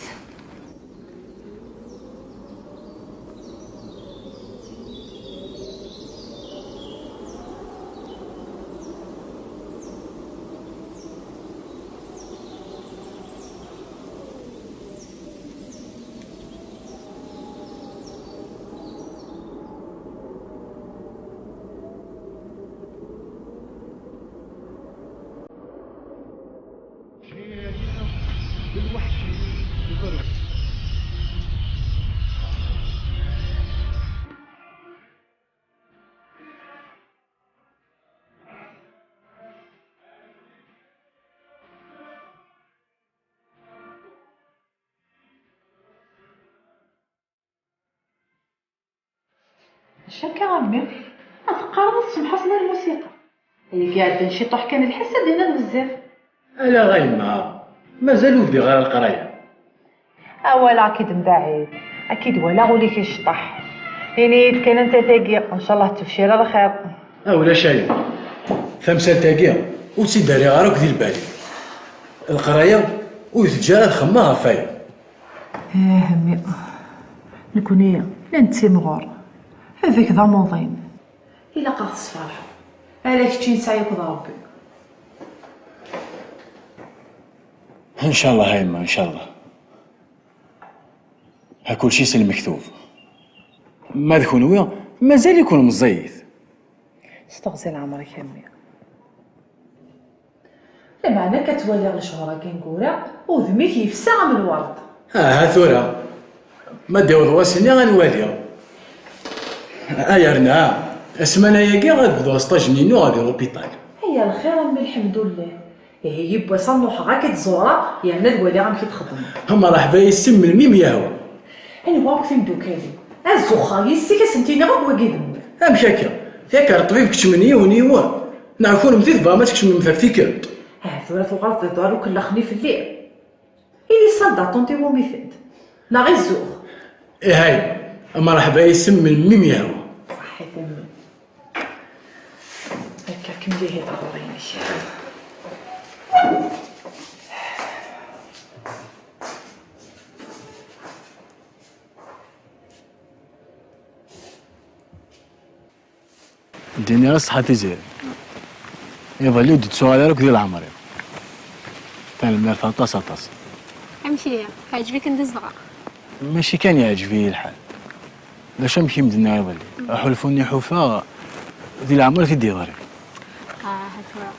شكا عمي أفقار تسمح حسن الموسيقى اللي في عندنا شي طوح كان الحس دينا بزاف الا غيما مازال ودي غير القرايه اولا اكيد من بعيد اكيد ولا غولي كيشطح يعني كان انت تاقي ان شاء الله تفشير على خير اولا شايف ثمسه تاقيه وتسي داري غاروك ديال بالي القرايه ويتجارى خماها فايا همي نكوني لا نتي مغور هذاك ذا موضين الا قاص فرح على كتشي نسعيك ربي ان شاء الله هايما ان شاء الله ها كل شيء سلم مكتوب ما ذكون ويا مازال يكون مزيف استغزل عمرك همي لما انا كتولي غير شهورا كنقورا وذميك يفسع من الورد ها ثورة ما دير واسني غنواليها يرنا السمانه ياكي غنبداو اسطاج نينو غادي لوبيطال. هيا الخير امي الحمد لله. هي بوا صنوح غا كتزورا يعني الوالي غا كيتخدم. هما راه باين السم من الميم ياهو. انا واك في مدوكالي. الزخا يسي كسنتيني غا بوا كيدم. مش هكا. ياك الطبيب كتشمني ونيوان. نعرفون مزيد با ما تكشم من فيكرت. ثورة الغلط دارو كل خني في الليل. إلي صدع طنطي وميفيد. لا غير الزوخ. هاي اما راه باين السم من الميم ياهو. صحيح امي. هكا كملي هي ضروريني. ديني راه صحتي زين. يبا اللي ودي تسوالي راك ديال عمري. فين المال فطاس طاس. امشي عجبك ندز دغا. ماشي كان يعجبني الحال. باش نمشي مدنا يا ولي. حلفوني حفا ديال العمر في ديواري. هاتورا.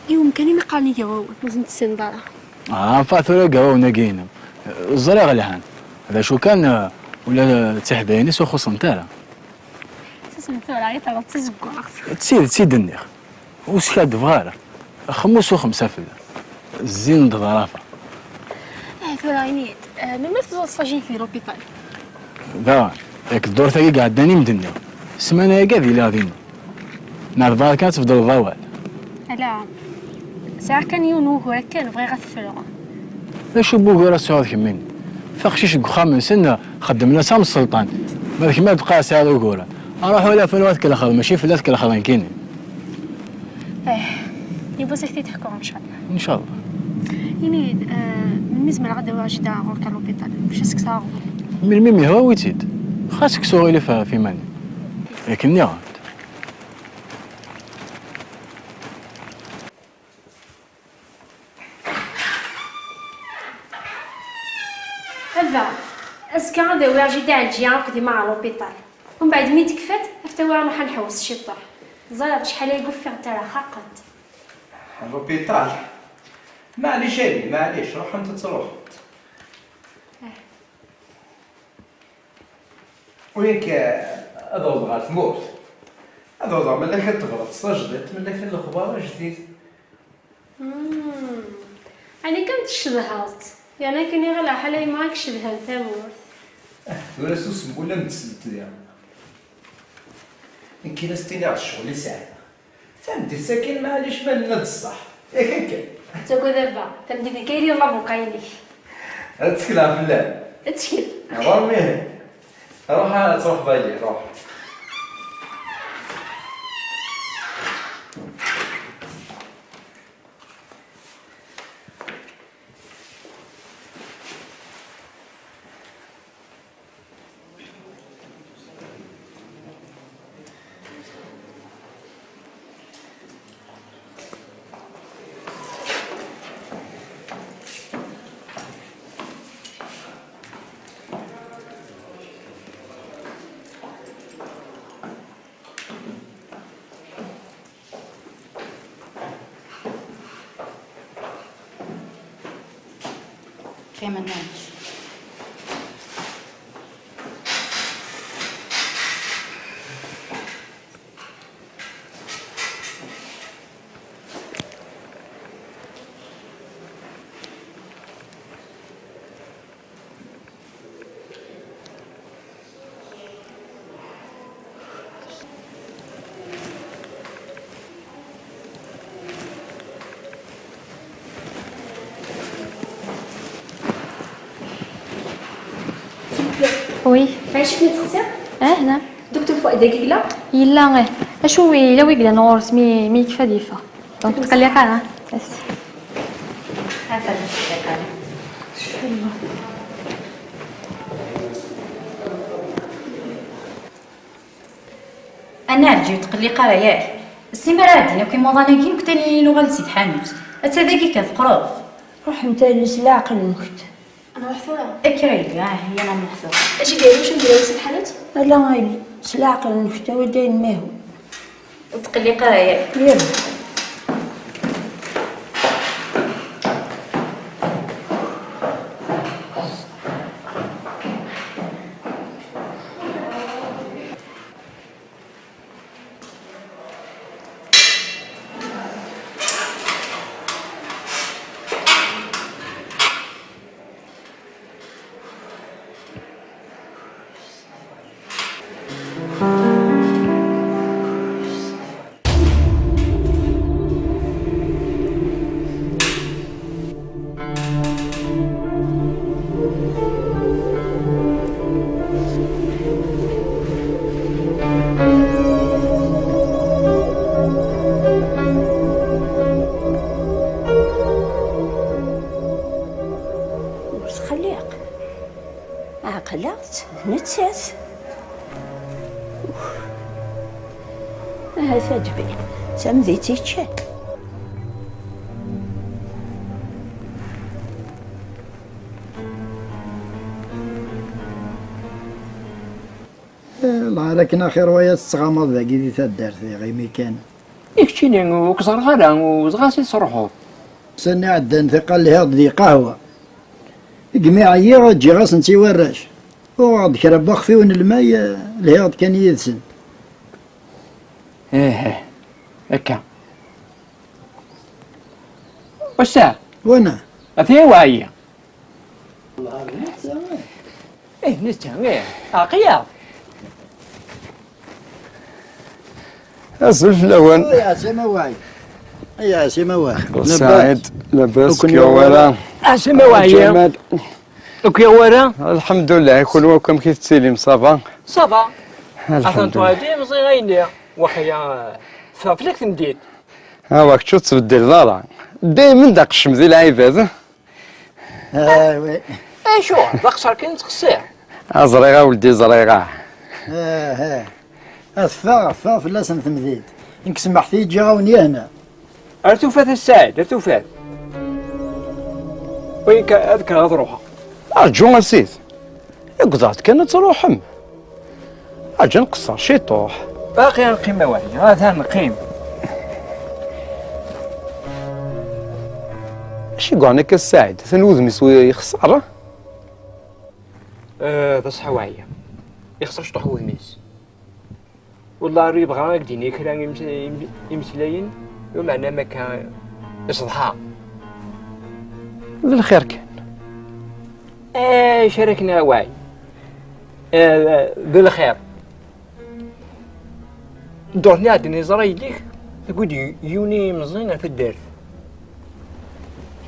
يمكن ما قال لي هو لازم تسين دارا. فاتورا قاونا كاينه. الزرع غلهان. هذا شو كان ولا تحبيني سو خص نتاعها. سنتورا غير تغلط تزكو. تسيد النيخ. وسكاد فغاره. خمس وخمسة في الزين ضرافه. هاتورا عينيت. لما توصفي في لوبيطال. ذا ياك الدور ثاني قعداني مدني. السمانه يا كاذي لا ذينا. نعرف كانت تفضل الضوال. لا ساعة كان يونو هو كان بغي غثفلو. اش بوك راه سعود كمين. فخشيش كخام من سنه خدم لنا سام السلطان. مالك ما تبقى سعود وكورا. اروح ولا فلوات كل خل ماشي فلات كل خل كاينين. يبغى سكتي تحكوا ان شاء الله. ان شاء الله. يعني من مزمر غدا واجد غور كان لوبيطال باش سكسا. من الميمي هو ويتيد. خاصك سوغي في ماني. لكن يا هذا اسكا غدا واجد الجيا قدي مع لوبيطال. ومن بعد مين تكفات افتوا نروح نحوس الشطح. زرب شحال يقف في عترا حقت. لوبيطال معليش هادي معليش روح انت تروح. وياك هذا وضع تموت. هذا وضع ملي كتغلط صجدت ملي كاين الاخبار جديد. انا كنت شبهات يعني كني غير حالي معاك شبه تموت. ولا سوس ولا متسلت يا يمكن استيني على الشغل ساعه فهمتي ساكن معليش بالنا الصح ياك هكا حتى كو دابا تمدي كايري الله بوقايني تسكلها في اللعب تسكل رميه روح تروح بالي روح. كيما نعيش. وي عايشك نتخسر؟ هنا دكتور فؤاد كيكلا؟ يلا غير اشو الا ويكلا نورس مي كفا ديفا دونك تقلق انا بس هذا الشيء انا عرجي تقلق راه ياك السيمه راه عندنا كيما ظنيكين كتاني لغه لسيد حامد حتى ذاكي كتقرب روح انت لسلاق الوقت انا محثوره اكري هي انا محثوره اش دايرو واش نديرو سي الحالات لا غايب سلاق الوقت وداين ما هو وتقلق راه ياك يلا قلقت نتات هذا دبي تمذيتي تشان الله لكن خير ويا تستغامض ذاك دي تدارت غير ميكان يكتيني وكسر غالا وزغاسي تروحو سني عدن ثقل لهاد دي قهوة جميع يا تجي غاس نتي وراش وغاد كرب اخفي ون الماء لهاد كان يدسن ايه هكا وسا وانا اثي واعية ايه نستا ايه عقيا أصل في الأول يا سما واعي يا سما واعي سعيد لاباس كي ورا سما واعية وكي ورا الحمد لله كل وكم كي تسيلم صافا صافا الحمد لله لله مزيغيني وخيا فافلك تنديد ها واك شو تبدل ضرع دايما داك الشمس العباد وي شو داك كي نتقصير زريغه ولدي زريغه ها أثفا فلاس نثمذيد إنك سمحتي تجي غاوني هنا أرتوفات السعد أرتوفات وينك أذكر غاد روحها أرجو نسيت يقضات كانت تروحم أجي نقصر شي طوح باقي نقيم واحد هذا نقيم اش يقعنك السعد ثنوذ مسوي يخسر بس حوايا يخسر شطح وذميس والله ريب غاك ديني كلام يمسلاين ومعنا ما كان يصلحها بالخير كان شاركنا واعي بالخير دورني عندي زراي ليك تقول يوني مزينه في الدار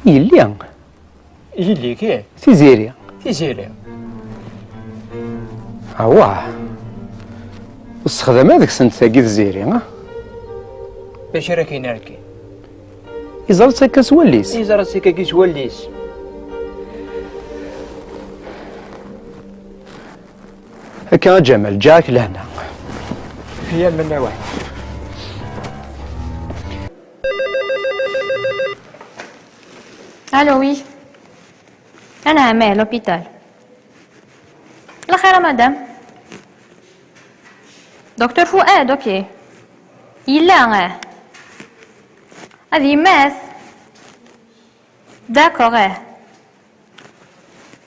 يلي كي تيزيري واه واستخدم هذاك سنت تاكي زيري ها باش راه كاين ركي يزرت سكا سوليس يزرت سكا كي سوليس هكا جمال جاك لهنا هي من واحد الو وي انا عمال لوبيتال لا خير مدام دكتور فؤاد اوكي يلا هذه ماس داكوغ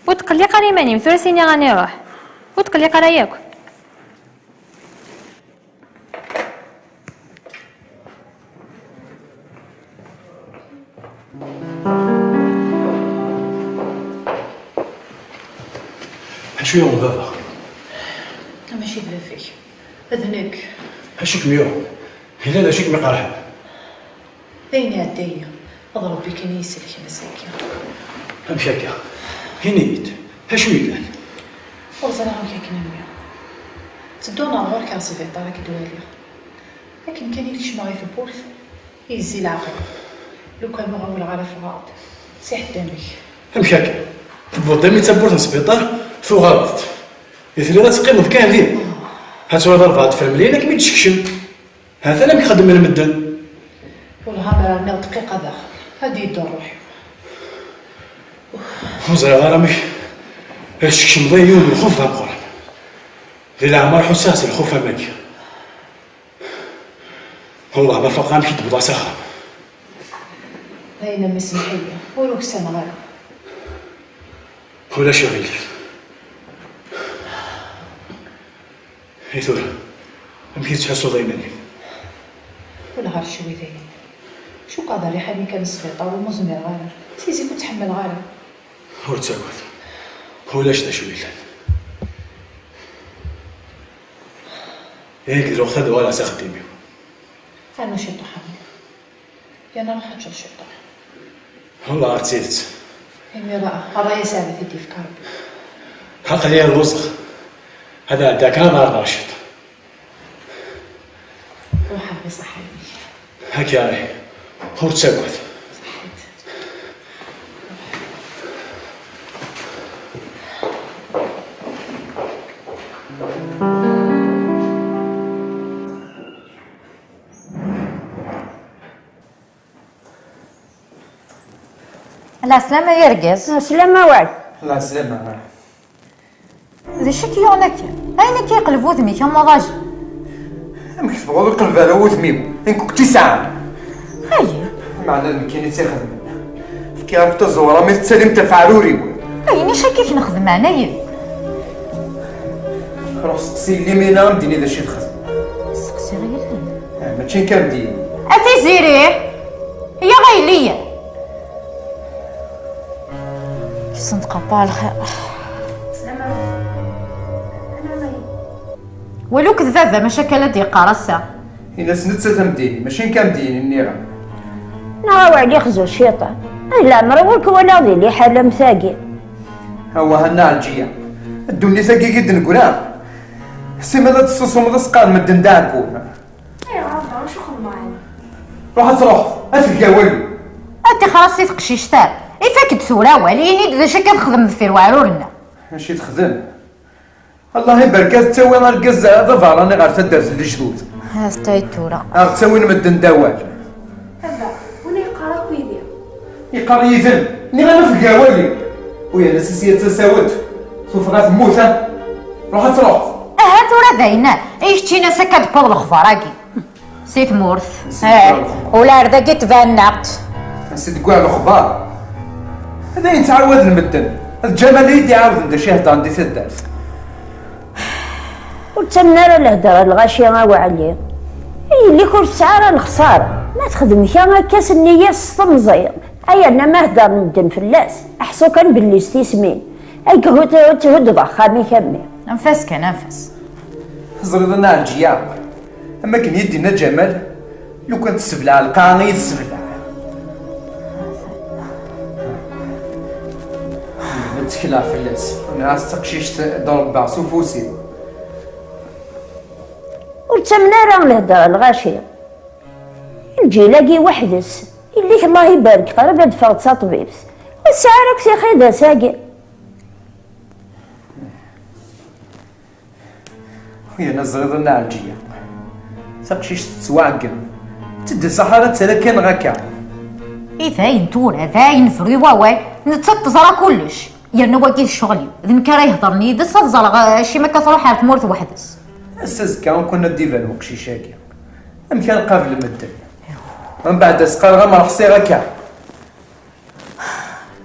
وتقلق راني ماني مثلثيني غاني نروح وتقلق راه ياك شويه من بابا ماشي بلا فيك اذنك هاشيك ميو هلال هاشيك مقرحب اين عدايا اضرب بك كان يسلك مساكين امشي هكا هنيت هاشوي كان ورزا راهم كيكنا ميو تدونا غور كاسي في الدار كدوالي لكن كان يليش معايا في البورث يزي العقل لو كان مغاول على فغاض سي حدامك امشي هكا تبور دامي تبورت السبيطار فو غلط يثلي راه تقيم كان ليه هاتو هذا الفاض فاملي لك مي تشكشم هذا لم يخدم من المدن والله ما رانا دقيقه داخل هادي يدور روحي وزرا راه الشكشم ضيون الخوف القران ذي عمار حساس الخوف ماكي والله ما فوق غنمشي تبدا ساخه باينه مسمحيه ولو كسان غير ولا شغيل هيثور يمكن تحسوا ضيماني ولا غير شوي ذاين شو قادر يحني كان السبيطار ومزمر غير تيزي كنت تحمل غير هو تساوت ولا شتا شوي هيك لو خد ولا ساخديمي انا شي طحن يا انا راح نشوف شي طحن والله عرفتيت إني راه يساعد في ديف كارب حق لي الوسخ هذا داك نهار راشد روحها بصحيح هكا راهي هو تساوت لا سلامة يا رقاز. سلامة وعد. لا سلامة. ذي شكي يونك أين كيقلب وذمي كما غاجي. أمك تبغض القلب على وذميو إن كنت ساعة. هاي. معنى المكينة تاخذ فكي راك تزورة ما تسلم تفعلوري. أيني شكيك نخدم عنايا. روح سقسي لي مينا مديني ذا شي تخدم. سقسي غير لي. ماشي كنمدين. أتي زيري هي غيلية. صندقة با الخير. ولو كذابة ما شكل ديقة راسا. إلا سنت تمديني ماشي كنمدين النيرة. نا وعدي خزو الشيطان. لا مروك ولا ذي لي حالة مثاقي. هو هنا الجية. الدنيا ثاقي قد نقولها. حسي ماذا تصوصو ماذا سقال مدن داكو. ايوا عارفة شو خدمة يعني. روح تروح أتلقى والو. أنت خلاص تقشي شتار. إفاك تثورا واليني ذا شكا تخدم في الوعرورنا. ماشي تخدم. الله يبارك تسوي نهار كاز هذا فاراني غير تدرس الجدود. هاز تايتورا. تسوي مدن دوال. بابا وين يقرا ويدير؟ يقرا يذل. ني غير في القوالي. ويا الأساسية تساوت. شوف غا تموت روح تروح. تورا داينا ايش تينا سكا تبوض الخفراكي. سيت مورث. ولا رداكي تفنقت. نسيت كاع الخبار. هذا يتعاود المدن. الجمال يدي عاود ندا شي هضره ندي تدرس. وتمنا الهدره الغاشيه وعليه. اللي كل ساعه الخساره ما تخدم كان كاس النيه الصمزير. اي انا ما هدر ندن فلاس احسو كان باللي استسمين. اي تهد ضخامي كمي. انفاس كان انفاس. زريضنا على الجياب. اما كان يدينا جمال لو كانت تسبلع القاني تسبلع. نتكلع فلاس ناس تقشيش ضرب بعصو فوسي. وتمنا راه الهدره الغاشيه. نجي لاقي وحدس اللي الله يبارك قرب دفع طبيب والساعه راك تاخذها ساقي. ويا نزريضنا على الجياب. تقشيش تتواعقل تدي صحارة تلاكين غاكا. ذاين تورا ذاين فري واواي نتزرع كلش. يرنا واقف الشغل ذم كرا يهضرني دس تزرع شي ما كتروح على تمورث وحدس. أساس كان كنا ديفان وكشي شاكي. أم كان قابل المدن. من بعد اسقال غا ما راح صير هكا.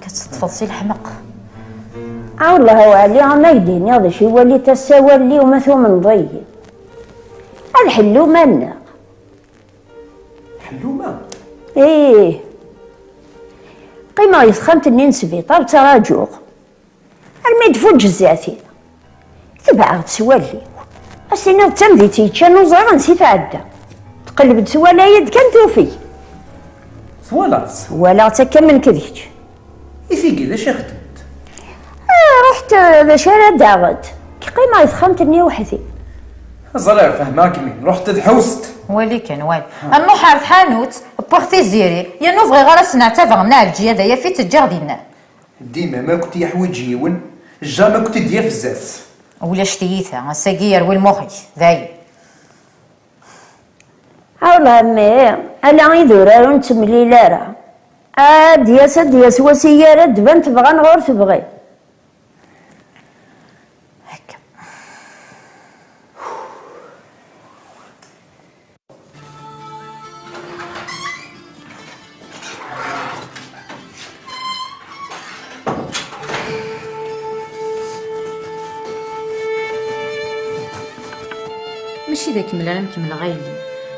كتتفصيل حمق. والله وعلي ما يديني هذا شي هو اللي تساوى لي ومثو من ضي. الحلو مالنا. حلومة؟ ايه قيمة يسخنت النين سبيطار تراجوق الميد فوق جزاتي تبع تسوالي السنة تمدي تيتشان وزرا نسيت عدا تقلب تسوالا يد كان توفي سوالات ولا تكمل كذيك يفيقي ذا شي خدمت رحت ذا شارع داغد قيمة يسخنت النين وحدي زرع فهماك مين رحت تحوست ولي كان والي اما حارث حانوت بوختي زيري يا نوفغي غير سنعتبر من الجيه دايا في تجار دينا ديما ما كنت يحوج يون جا ما كنت ديا فزاز ولا شتيتها الساقير والمخي ذاي والله امي الا يدور نتملي لارا دياس وسياره دبان تبغى نغور تبغي ماشي ذاك ملا مكمل غايلي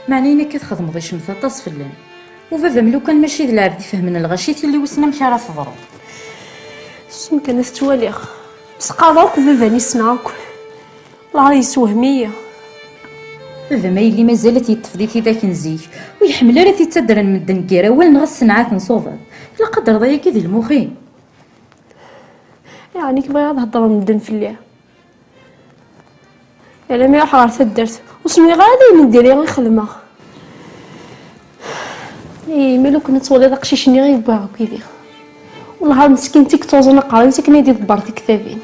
معنينا كتخدم ضي شمثة طاس فلان وبابا ملو كان ماشي ذا العبد يفهمنا الغشيت اللي وسنا مشى راه تضرب سم كانت تواليخ سقاضوك بابا نسنعوك الله يسوهمية بابا ما يلي مازالت يتفضيتي ذاك نزيك ويحمل راه تيتدرن من الدنكيره وين نغس نعاث نصوفا لا قدر ضيا كذا المخين يعني كبغي هضر ندن في الليل الا ما يروح غير تدرت وسمي غادي نديري غير خدمه مالو كنا تولي داك الشيء شني غير باغا كيدير والله مسكين تيك توزن قرايتك نيدي دبرتي كتابين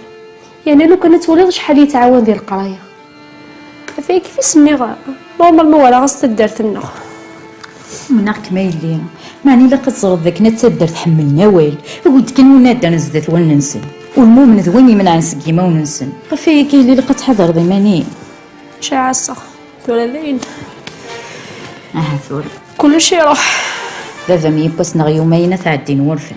يعني لو كانت تولي شحال يتعاون ديال القرايه فيك كيف سمي غا نورمالمون ولا غاس تدرت النخ منك ما يلي معني لا كتصغد ذاك نتسدر تحمل نوال ولد كان ونادر نزدت وننسن والمؤمن ذويني من عن سقيمه وننسن غفي كاين اللي لقى تحضر ضمانين شعاسة ثلاثين ثور كل شيء راح ذا ميبس نغيومين تعدي نورفن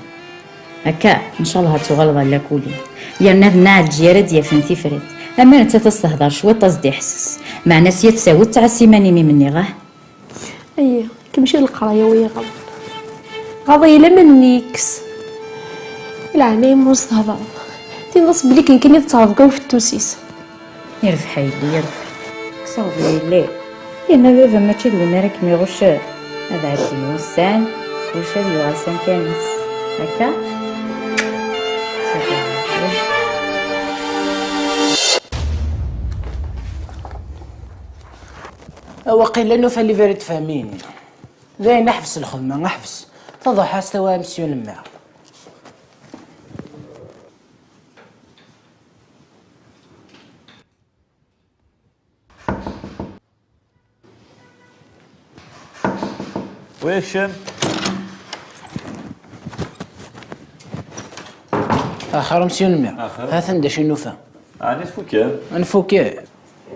هكا ان شاء الله تغلظ على كولي يا نادنا الجيره ديال فنتي فريد اما انت تستهدر شويه تصدي حسس مع ناس يتساوي تاع السيماني مني غاه ايه كيمشي للقرايه ويا غاضي الا منيكس العناية مستهضر تنص بلي كان يتعرض في التوسيس يرف حيلي يرف كسوفي الليل انا بابا ما تشدونا راك ميغوش هذا عشي وسان وشاد يغسان كانس هكا وقيل انه فاللي فريد فاهميني زين نحفس الخدمه نحفس تضحى استوى مسيو لما وياك شام اخر مسيو لما هذا ندش النوفا عاني تفوكا نفوكا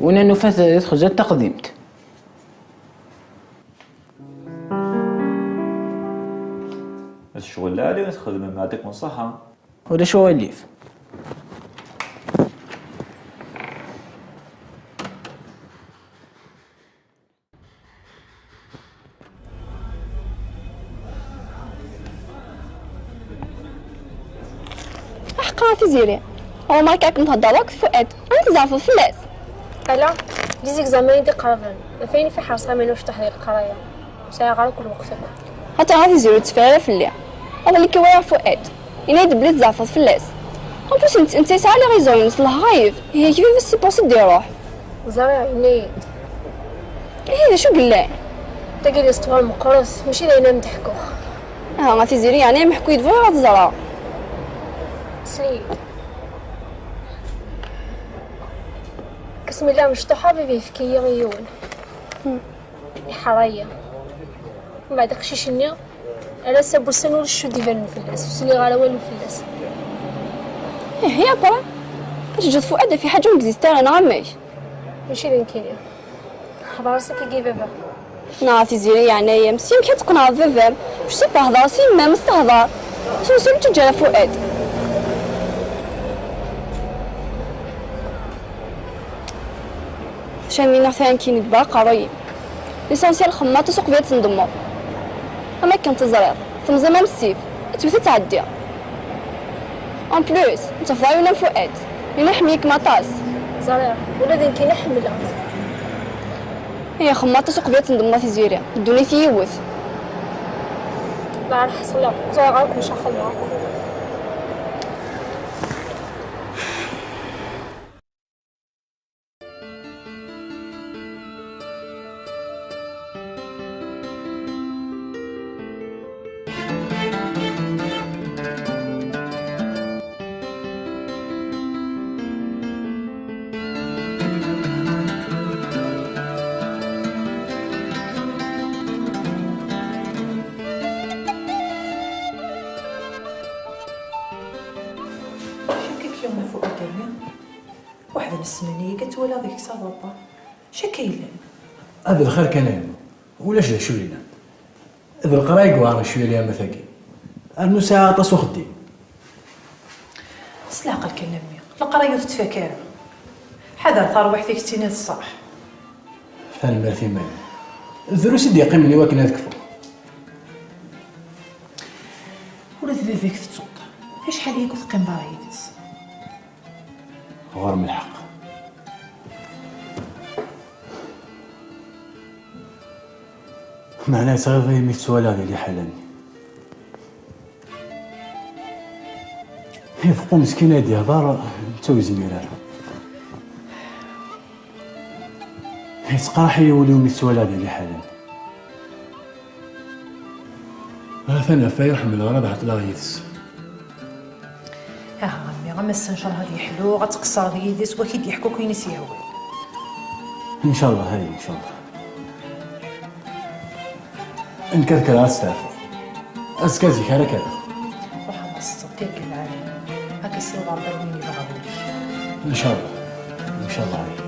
وانا النوفا يدخل زاد تقديمت الشغل اللي تخدم مع ديك مصحة ولا شو وليف حقا تزيري هو ما كاك نهضرك فؤاد انت زعفو فلاس الا دي زيكزامان دي قربن فين في حرصها منوش تحضير القرايه ساعه كل وقتك حتى غادي يزيرو تفاعل في الليل هذا اللي كيوايع فؤاد ينادي بلي تزعفط فلاس بس انت ساعه لي غيزوين نصلح غايب هي كيف سي بوسيبل ديروح زرع عيني هذا شو قلا تقول استوال مقرص ماشي لينا نضحكوخ ما تزيري يعني محكو يدفو غاد زرع سلي بسم الله مشطوحه بيبي فكيه غيون حرايه من بعد قشيشني على سبو سنو الشو ديفان فلاس وسلي غالا والو فلاس هي برا كاش جات فؤاد في حاجه مكزيستار انا عماش ماشي لين كاينه خبر راسك كي بابا نعرف زيري يعني مسيم كي تقنع بابا واش سي تهضر سي ما مستهضر شنو سمعتي جا فؤاد شامينا ثاني كي نتبع قرايب ليسونسيال خماط سوق فيها تندمر اما كنت زرير ثم زمان السيف توثي تعدي ان بلوس انت فاي ولا فؤاد انا نحميك مطاس زرير ولا دين كي نحمل هي خماط سوق فيها تندمر في زيريا الدنيا تيوث لا راح حصل زرير مش خلوها واحد السمانية قلت ولا ذيك صبابة شكيلا هذا الخير كان ينمو ولاش ذا شو لينا هذا القرايق وانا شويه ليها مثاقي المساعة طاس وخدي سلاق الكلامي القراية تتفكر حذر ثار وحدك تينات الصح فان مرثي مال الدروس اللي يقيمني واكن هذكفو ولا ذيك تتصوت ايش حال يقول قيم بارايدس غير من الحق معناه صغير غير ميت سؤال هذا اللي حالاني هي فوق مسكينة دي هضار نتوي زميرها هي تقراحي يوليو ميت سؤال هذا اللي حالاني هذا فايح من الغرض حتى لا غيثس عمي غما السنشر هذه حلو غتقصر غيديس واكيد يحكوا كاين يسيعوا ان شاء الله هاي ان شاء الله نكركر غتستعفو أزكى زيك هكذا. روح بسط تلك العالم هاك يصير ربي من يبغى إن شاء الله إن شاء الله عليك.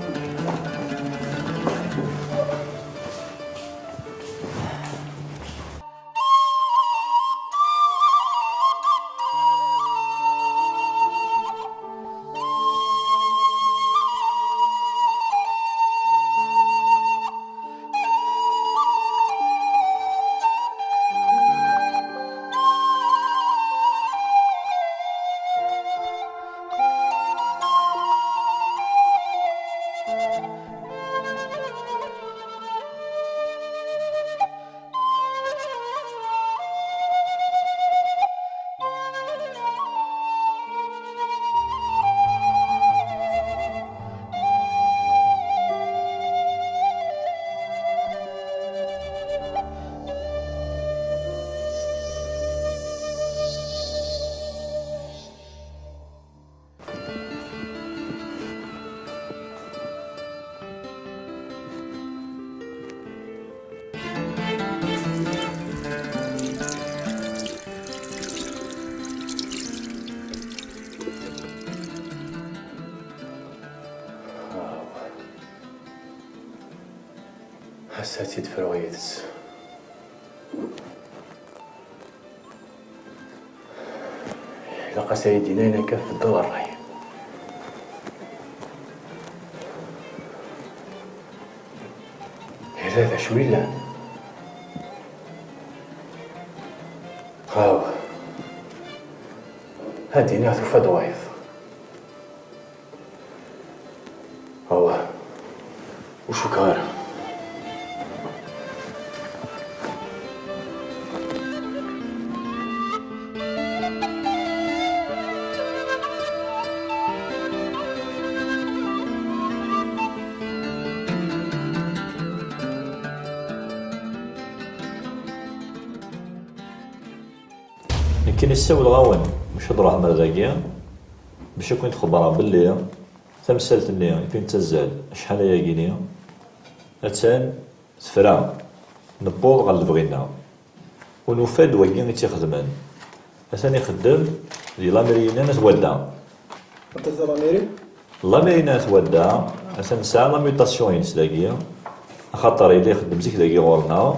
حسيت فرويدس لقى سيدنا هناك في الدور راي هذا شويلة هاو هادي ناثو فدوايض هو وشو كار يمكن يساوي الغاون مش هضر احمد ذاكيا باش كنت خبره باللي تمثلت لي يمكن تزال شحال هي كينيا اتان تفرا نبوض غا البغينا ونفاد وكين تيخدمان اثاني خدم ديال لامرينا نتودا انت لاميري لامرينا نتودا اثان ساعه لا ميوطاسيون ينسلاكيا خاطر اللي خدم زيك داكي غورنا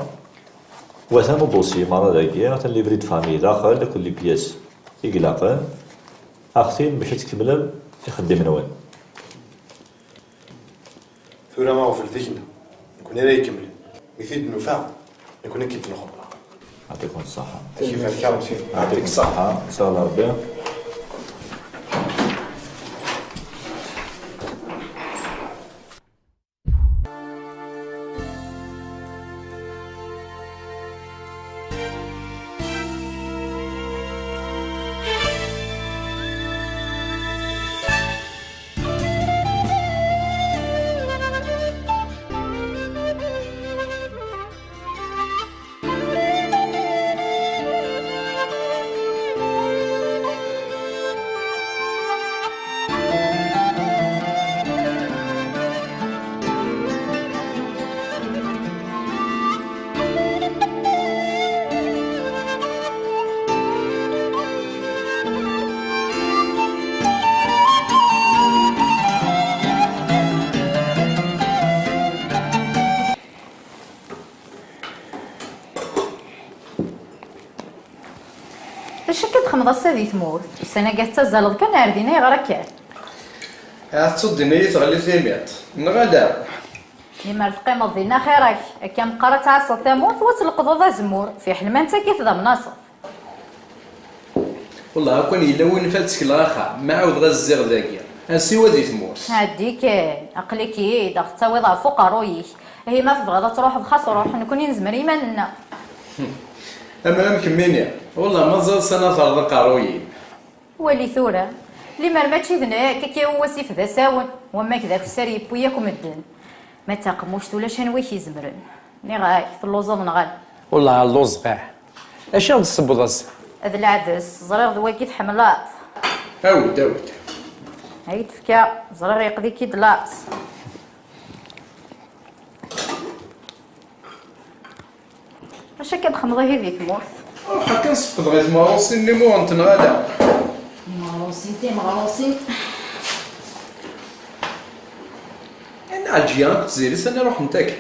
وثانو دوسي مرة داكيا ثان ليفري د فامي داخل كل بياس يقلاقن اختين باش تكمل يخدم نوان ثورة ما هو في الذكنة نكون راه يكمل يفيد النفاع نكون كيف الخبرة. يعطيكم الصحة. كيف الكلام سيدي. يعطيك الصحة إن شاء الله ربي. اش كتخمض السادي تموت السنه قالت تزالض كان عردينا يغرا كان تصدني لي تغلي ثيميات نغدا لما تقيمض دينا خيرك كان قرا تعصب تموت وتلقض ذا زمور في حلمان انت كيف مناصف والله كون الا وين فاتك الاخا ما عاود غزير ذاكيا السيوا ذي تموت هادي كان عقلك كي ضغط وضع فوق رويك هي ما تبغى تروح بخاص روح نكون نزمر يمالنا اما مكمينيا والله ما زال سنه فرض قارويين ولي ثوره لما ماشي ذناك كي هو سيف ذا ساون وما كذاك السريب وياكم الدن ما تاقموش ولا شنويك يزمرن ني غاك في اللوز نغال والله اللوز قاع اش غاد تصبو الزر هذا العدس زرير دواكي تحملات عاود هاي تفكا زرير يقضي كي دلاص اش كتخمضي هذيك تموت روح هكا نصفد غير الماروسين اللي مور نتنغادا. مغروسين تي مغروسين. انا عالجيه كنت زيري سني روح نتاكل.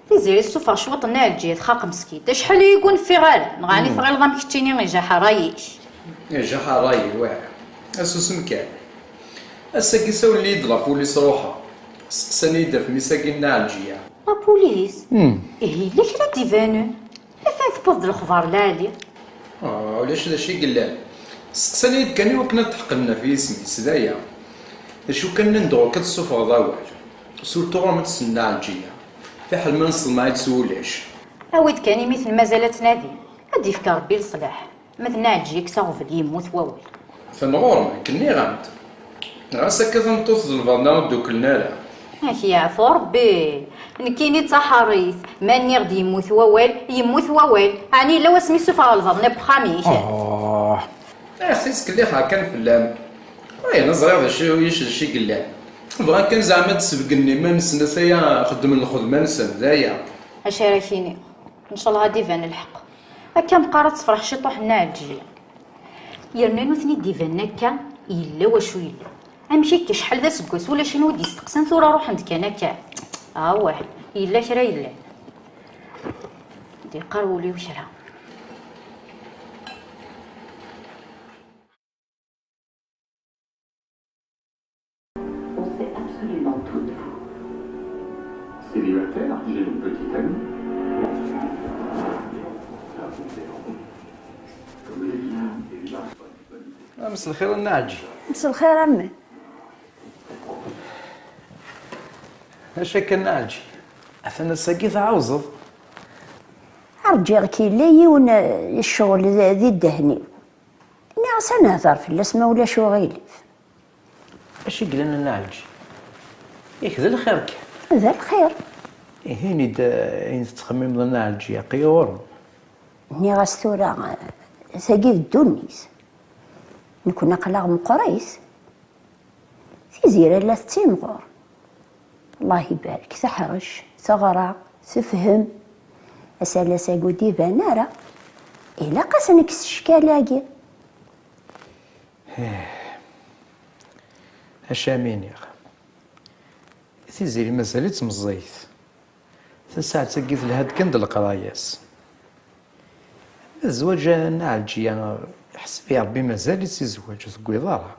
تيزيري السوفا شوط النعجيه خاق مسكين شحال يكون في غال نغاني في غير ضم كتيني غيجا حرايش. يا حراي واعر اسوس مكان. الساكي ساول اللي يضرب بوليس روحها. سقساني يدير في مساكين نعالجيه. لا بوليس؟ إيه لا كرا ديفانو. لا فين تبوظ الأخبار لالي. ولاش داشي قلال. سقساني يد كان يوكنا تحقلنا في اسمي سدايا. شو كان ندعو كتصوف غضاوال. سورتو غا ما تسنى عالجيه. في حال ما نصل ما يتسولش. أود كاني مثل مازال تنادي. هادي يفكر ربي الصلاح. مثلنا عالجيك ساغفل يموت واول. فنغور كني غامد. غاسا كذا نطوف الفرنا ودوكلنا لا. هاكي يعفو ربي. نكيني تحريث ماني غدي يموت واوال يموت واوال يعني لو اسمي سوفا الفضنا بخاميش. خصيص كلي كان في اللام. انا صغير شي قلال. بغا كان زعما تسبقني ما نسنا سيا خدم الخدمه نسن دايا. اش راكيني ان شاء الله غادي يبان الحق. هكا مقارا تفرح شي طوح الناجيه. يرنا نوثني ديفان هكا الا واشو الا. امشي كي شحال ذا سكوس ولا شنو ودي يستقسن ثورة روح عندك انا كاع. واحد الا كرا الا. دي قرولي وشرا. Célibataire, j'ai une petite amie. مسا الخير الناجي. مسا الخير عمي. اش هكا الناجي؟ اثنا ساقيت عاوزض. ارجع كي لا يون الشغل ذي الدهني. ناس نهضر في الاسم ولا شو غيلف. اش يقلنا الناجي؟ ياك ذا الخير كان. ذا الخير. هيني دا تخمم ظن الناجي قيور. ني غاستورا ساقي الدونيس. نكون نقلق من قريس. في زيرة لا تيمغور. الله يبارك تحرج تغرى تفهم أسأل ساقو ديبا نارا إلا قاسنك الشكالاكي. أشامين يا أخي تيزيري مازال تمزيت تساعد تقي في الهاد كند القراياس الزواج نعالجي أنا يحس فيه ربي مازال يتزوج تقوي ضارة.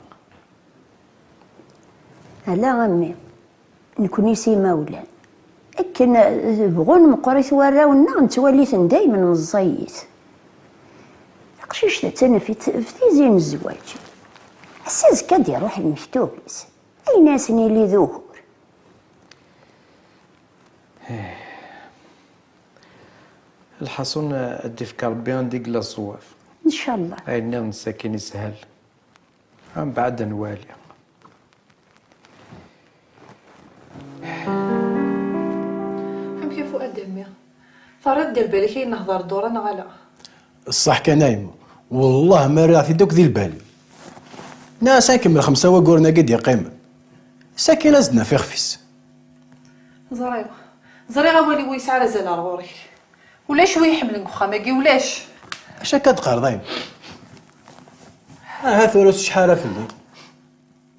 لا غمي نكوني سي مولان لكن بغون مقريت وراونا نتوليت دايما مزيت. قشيش تانا في تيزين الزواج حساس كاد يروح المكتوبيس اي ناسني لي ظهور. الحصون ادي في ربي عندك لا صواف ان شاء الله. عيني نساكن يسهل من بعد نوالي. كيف فؤاد امي فرد ديال بالي كاين نهضر الدور انا غلا الصح كان نايم والله ما راعي دوك ذي البالي. ناس نكمل 5 وقورنا قد يقيم ساكنه زدنا في خفيس. زريغه ولي ويس على زال غوري ولا شويه يحملك وخا ما ولاش اش كتقرضين. ها ثلث شحال في الليل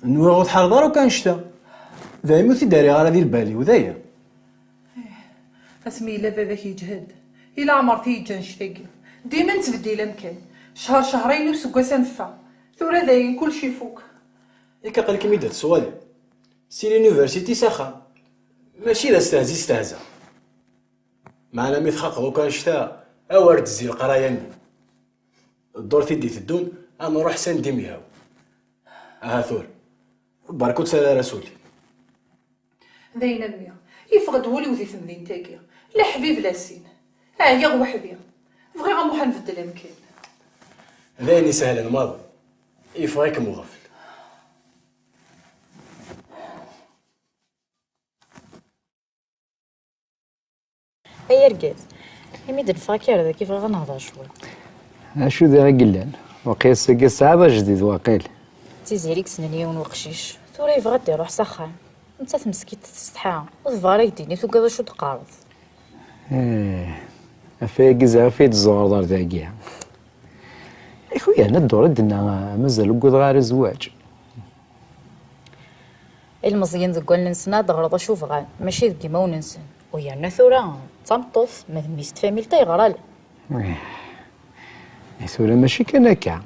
نواغو تحرضر وكان شتا دايما في داري غير ذي البالي وذايا. اسمي الا باباك يجهد الا عمرتي يجا نشتاقي ديما نتبدي لمكان شهر شهرين وسكواس نفا ثورة داين كلشي فوق. ياك قال لك ميدات سوالي سي لونيفرسيتي ساخا ماشي لا استهزا معنا ميثخاق وكان شتا اوارد زي القراياني الدور تدي تدون انا نروح سان ديمياو. ثور باركو تسال رسولي داين امي يفقد ولي وذي ثمدين تاكي لا حبيب لا سين يا وحدي بغي غنروح نبدل يمكن ذاني سهل الماضي يفغيك مغفل. اي رقاز يميد الفاكر هذا كيف غنهضر شويه. اشو ذا قلان وقيس ساقي صعبه جديد واقيل تيزيريك سنانيون وقشيش ثورا يبغى يروح سخان انت تمسكي تستحى وظفارك يديني ثوكا شو تقارض. افاقز عفيت الزوار دار ذاكيا خويا انا الدور دنا مازال وقود غير الزواج. المزيان ذكوان ننسنا دغرض شوف غان ماشي كيما وننسن ويانا ثورة تمطوف ما ميست فاميل تا يغرال. ثورة ماشي كان هكا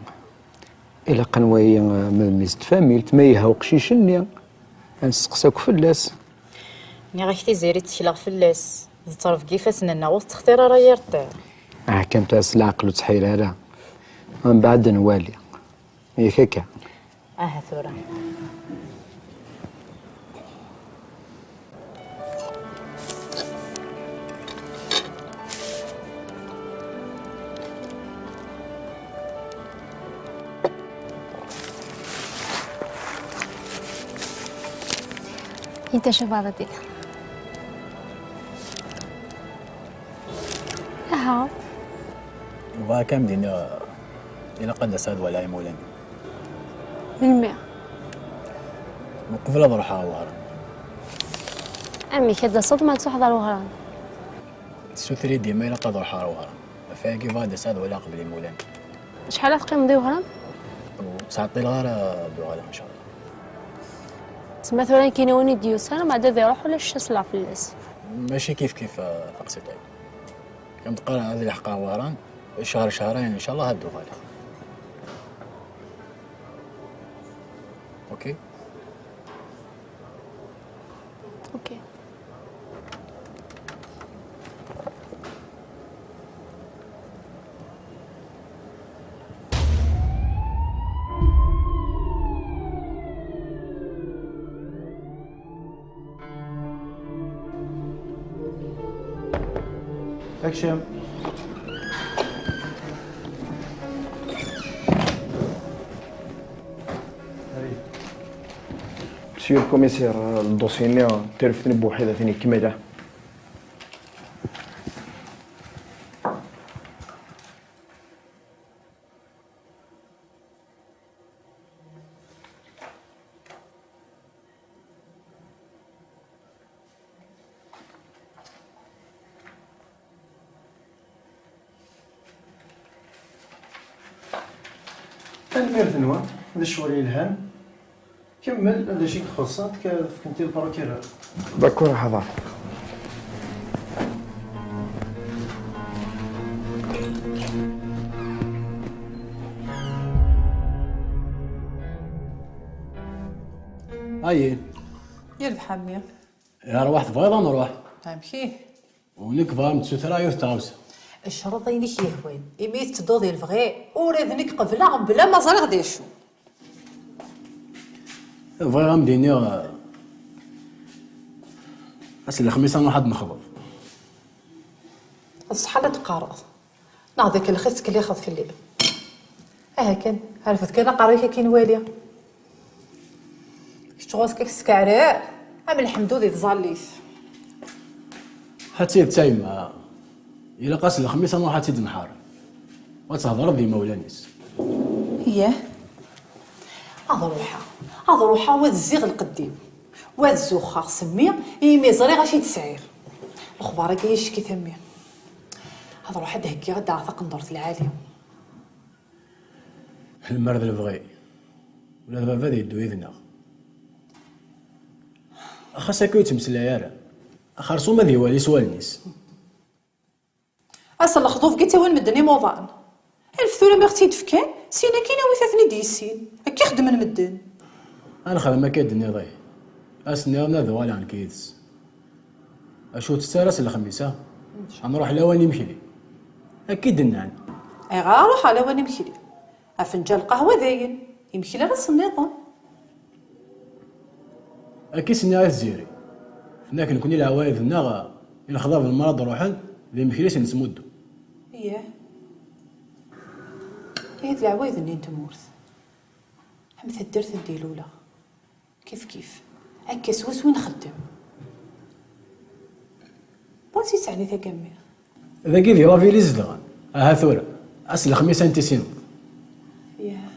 إلا قنوايا ميست فاميل تميها وقشيشني نسقساك فلاس. ني غاكتي زيري تشلاغ فلاس تعرف كيفاش ننا وسط تختار راه يرطير. كان تاس العقل وتحير راه من بعد نوالي ياك هكا. ثورة انت شو بعض ديك ها وبا كم دينا إلا قد ساد ولا يمولن بالماء وقبل بروح وهران امي كذا صوت ما تحضر وهران السوثري ديما إلا قد روح وهران فيها كيف هذا ساد ولا قبل يمولن شحال تقيم دي وهران وساعتي الغار دوغالا إن شاء الله. تما مثلا كينوني ديوس انا ما عاد يروح ولا الشسلع في اللاس ماشي كيف تقصد عليه كم تقرا هذه الحقا وهران شهر شهرين ان شاء الله هدو غالي. اوكي اوكي اكشن. مسيو الكوميسير الدوسيني تلفتني بوحدة ثاني كمله. المير ثنوا هذا الشوالي الهام كمل هذا شي خاصات كنتي البروكيرور. داكور حاضر. هاي يرد حمي يا روحت فايضة نروح تمشي ونك فار متسوثرا يوثاوس الشرط ذينك يهوين إميت تدوضي الفغي ورذنك قبلها بلا ما زرق ديشو فايضة مديني أسل الخميس أنا واحد نخبط الصحة لا تقارض ناضيك الخس كلي ياخذ في الليل كان عرفت كان قاريك كي نوالي شتغوص كيك سكعراء عامل الحمدو ذي تزاليس حتى تايم إلا قاس الخميس أنا واحد نحار وتهضر ذي مولانيس إياه أضروحها واد الزيغ القديم واد الزوخة سمي إيمي زري غاشي تسعير أخبارك يشكي ثمي أضروحها دهكي غدا عثق ندورت العالية المرض البغي ولا بابا ذي يدو يذنا أخا كي يتمسلا يارا أخا رسوم ذي والي سوالنيس أصل الخطوف قلت وين مدني موضان الفثولة ما اختي تفكان سينا كينا وثاثني ديسين هكي خدم المدن أنا خدمة كيدني ضي أسني أنا ذوالي عن كيدس أشو تستارس الخميسة نروح لواني مشلي أكيد نعم غا روح على واني مشلي أفنجان قهوة ذاين يمشي راس النظام أكيد سني الزيري هناك نكوني العوايد الناغا إلا خضاب المرض روحن ذي مشليش نسمودو إياه هاد العوايد اللي انت مورث حمث الدرت الديلولة كيف هكا سوس وين نخدم بونسي تسعني تكمل ذاكي ذي رافي لي زدغان ها ثورة أصل الخميس أنت سينو ياه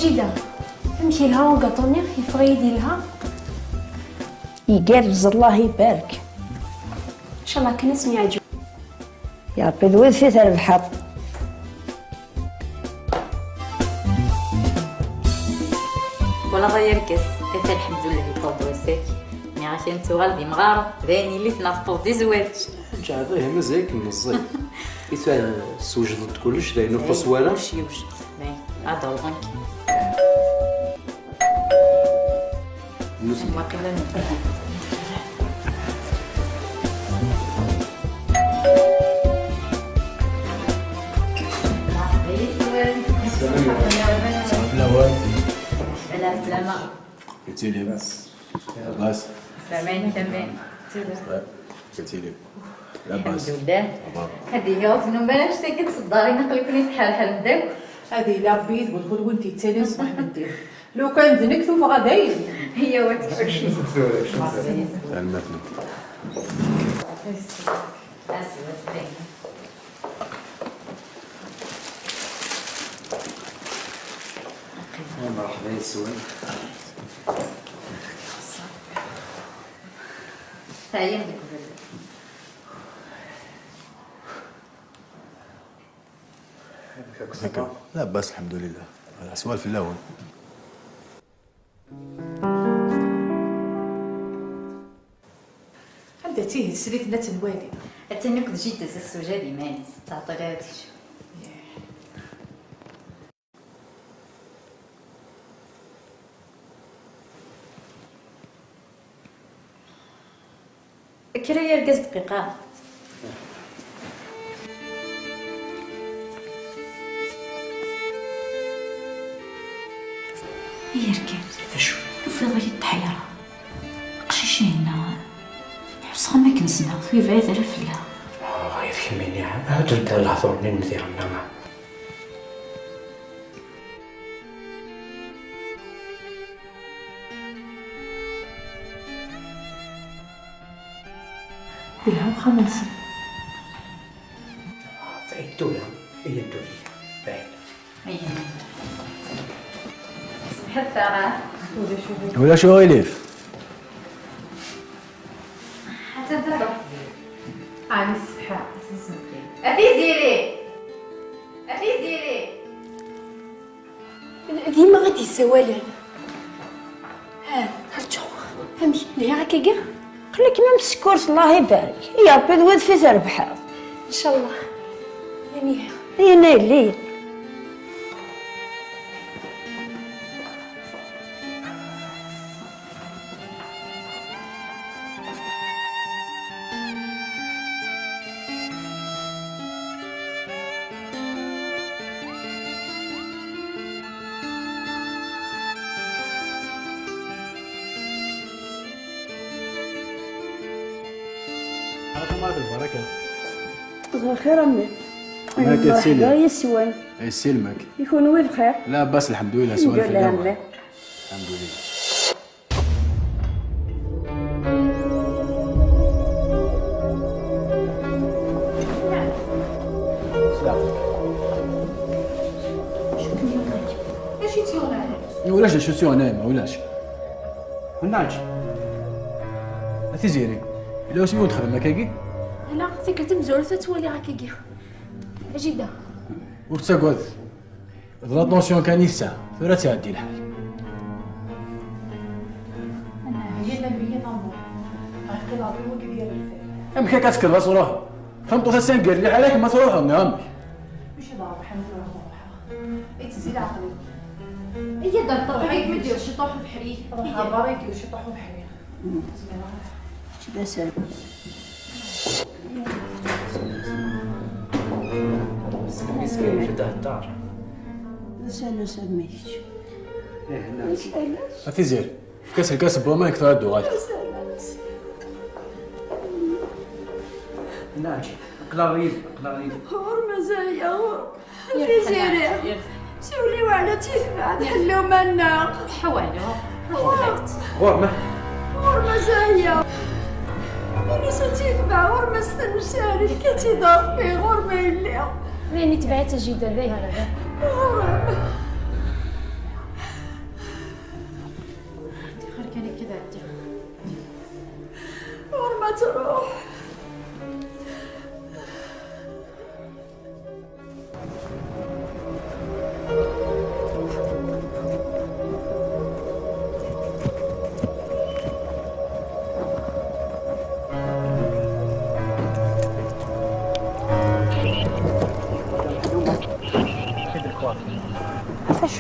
أجيدا أمشي لها وقاطوني يفغي يديرها. يقرز الله يبارك. إن شاء الله كان اسمي عجب. يا ربي ذوي في تربحر. ولا غير كاس حتى الحمد لله يطول وساك مي عشان تغلبي مغاره ذاني اللي تنافطو دي زواج جعضيه مازال كنزي إذا سوجدت كلش لا ينقص والو كلشي وجد هذا هو بنك ما قلنا سلامة قلتي لي بس لاباس سامعين تمام قلتي لي لاباس الحمد لله هذه هي وزنو باش تا كتصدري نقلك لي تحال بداك هذه لا بيت بتقول وانتي تاني صباح ندير لو كان ذنك ثوف غادي هي واتك المثل مرحبا يا سوان هاي عندك لا بس الحمد لله هذا سؤال في الاول عندها تيه سريت نت الوالي اتنك جيت السوجه ماني تعطي لها كريا القص دقيقة هي ركبت شو في غير التحيرة قشيشي هنا حصها ما كنسنا في بعيد رفلة غير كميني عاد انت الهضر منين ندير معاه بها خمس فأي الدولة هي الدولة باين حتى ولا شو غيليف حتى تروح عن الصحة أفي زيري أفي زيري ديما غادي يسوالن. ها هرجو همي ليه هكاكا قلك ما مسكورت الله يبارك يا ربي ذوي في تربحر ان شاء الله يعني هي نايلين البركة الله خير أمي ما كتسيلي مرحبا يسوان يسلمك يكون وين بخير لا بس الحمد لله سوال في الحمد الأول لله الحمد لله ولاش شو سوى نايمة ولاش وناج أثي زيري إلا وسمي ودخل مكاكي لا فكرت مزورة تولي هكاكا أجيدا وتساقوذ ضغط نوسيون كان يسا ثورة تعدي الحال هي نبيه نامور غير العظيم وكي ديال الفيلم أم كي كتكل بس روحها فهمتو تسان قال لي عليك ما تروحها يا عمي مش ضارب حمد روحها تزيد عقلي هي دار طوحي ما ديرش طوح بحريه روحها بارك وشي طاحوا بحريه شبه سلام مسكين فتح الدار سالو سميتش أثي زير في كاس الكاس بوما يكثر عدو غادي ناجي قلاغيد هور مزايا هور في زيري سوليو على تيثبع حلو منا حوالي غور ما هور مزايا ملي تيثبع هور ما استنسالي كي ضاف فيه هور ما يلي راني تبعت أجيدا ذي هذا ما تروح. فاش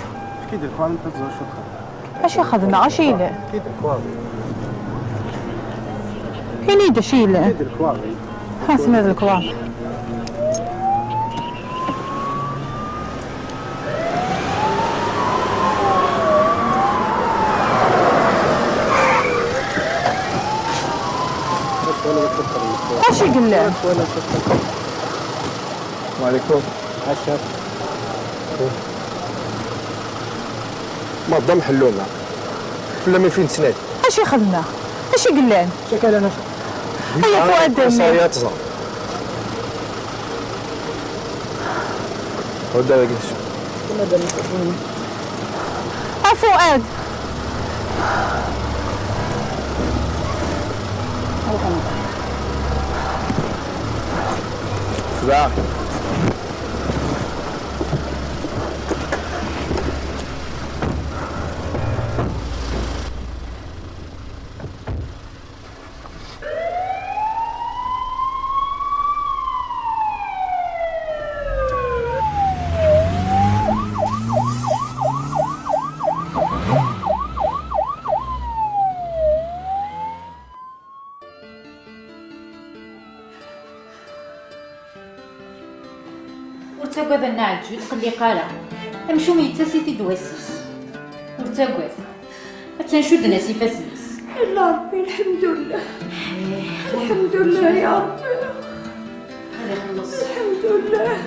كيدير كوالي تزور شو اش ياخذنا اشيله كيدير كوالي فين يد شيله كيدير كوالي حسنا الكوال اش يقول له؟ وعليكم عشاك ما ضم حلونا ولا ما فين سناد اش ياخذنا؟ اش يقول له؟ شكل انا هيا فؤاد صايات زار ودا جالس فؤاد صباح ورتاقد النعجو تقلي قارع امشو ميتاسيتي دواسيس ورتاقد اتنشد ناسي فاسيس يلا ربي الحمد لله الحمد لله يا ربي هذا خلص الحمد لله.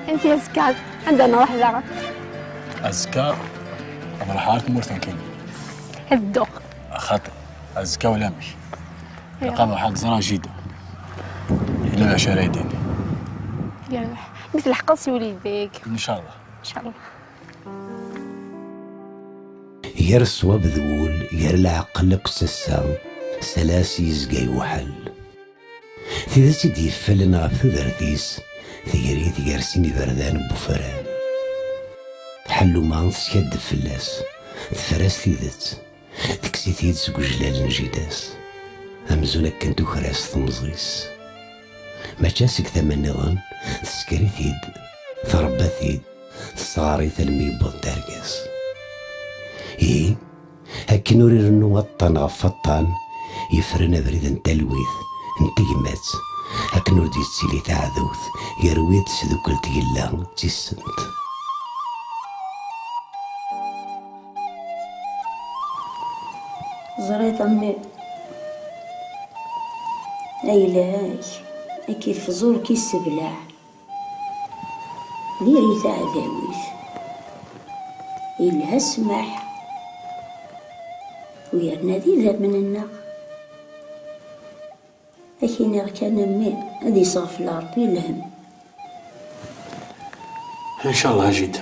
انت يا زكاد عندنا واحد زعرة أزكى مرحلة مرتكين الذوق خطأ أزكى ولا مش لقد حق زرا جيدة إلا العشرة يدين يلا مثل حقص يولي بيك إن شاء الله إن شاء الله. غير الصواب ذول غير العقل قسسا سلاسي زقاي وحل في ذا سيدي فلنا في ذرديس ثيري ثير سيني بردان بوفران حلو ما نسكد فلاس تفراس ثيدت تكسي ثيد سكو جلال نجيداس همزونا كنتو خراس تمزغيس ما تشاسك ثمن نظن تسكري ثيد ثربا ثيد تصغاري ثلمي بوطاركاس إيه هكي نوري رنو وطن غفطان يفرن بريد تلويث انتقمات هاك نور دي تسيلي تعذوث يرويت سدوكل تقلا تيسنت زريت أمي أيلاي كيف زور كي السبلع ديري تاع ذاويث إلها سمح ويرنا ذي ذا من النار أكيني كان أمي هذي صاف لربي الهم إن شاء الله جيدة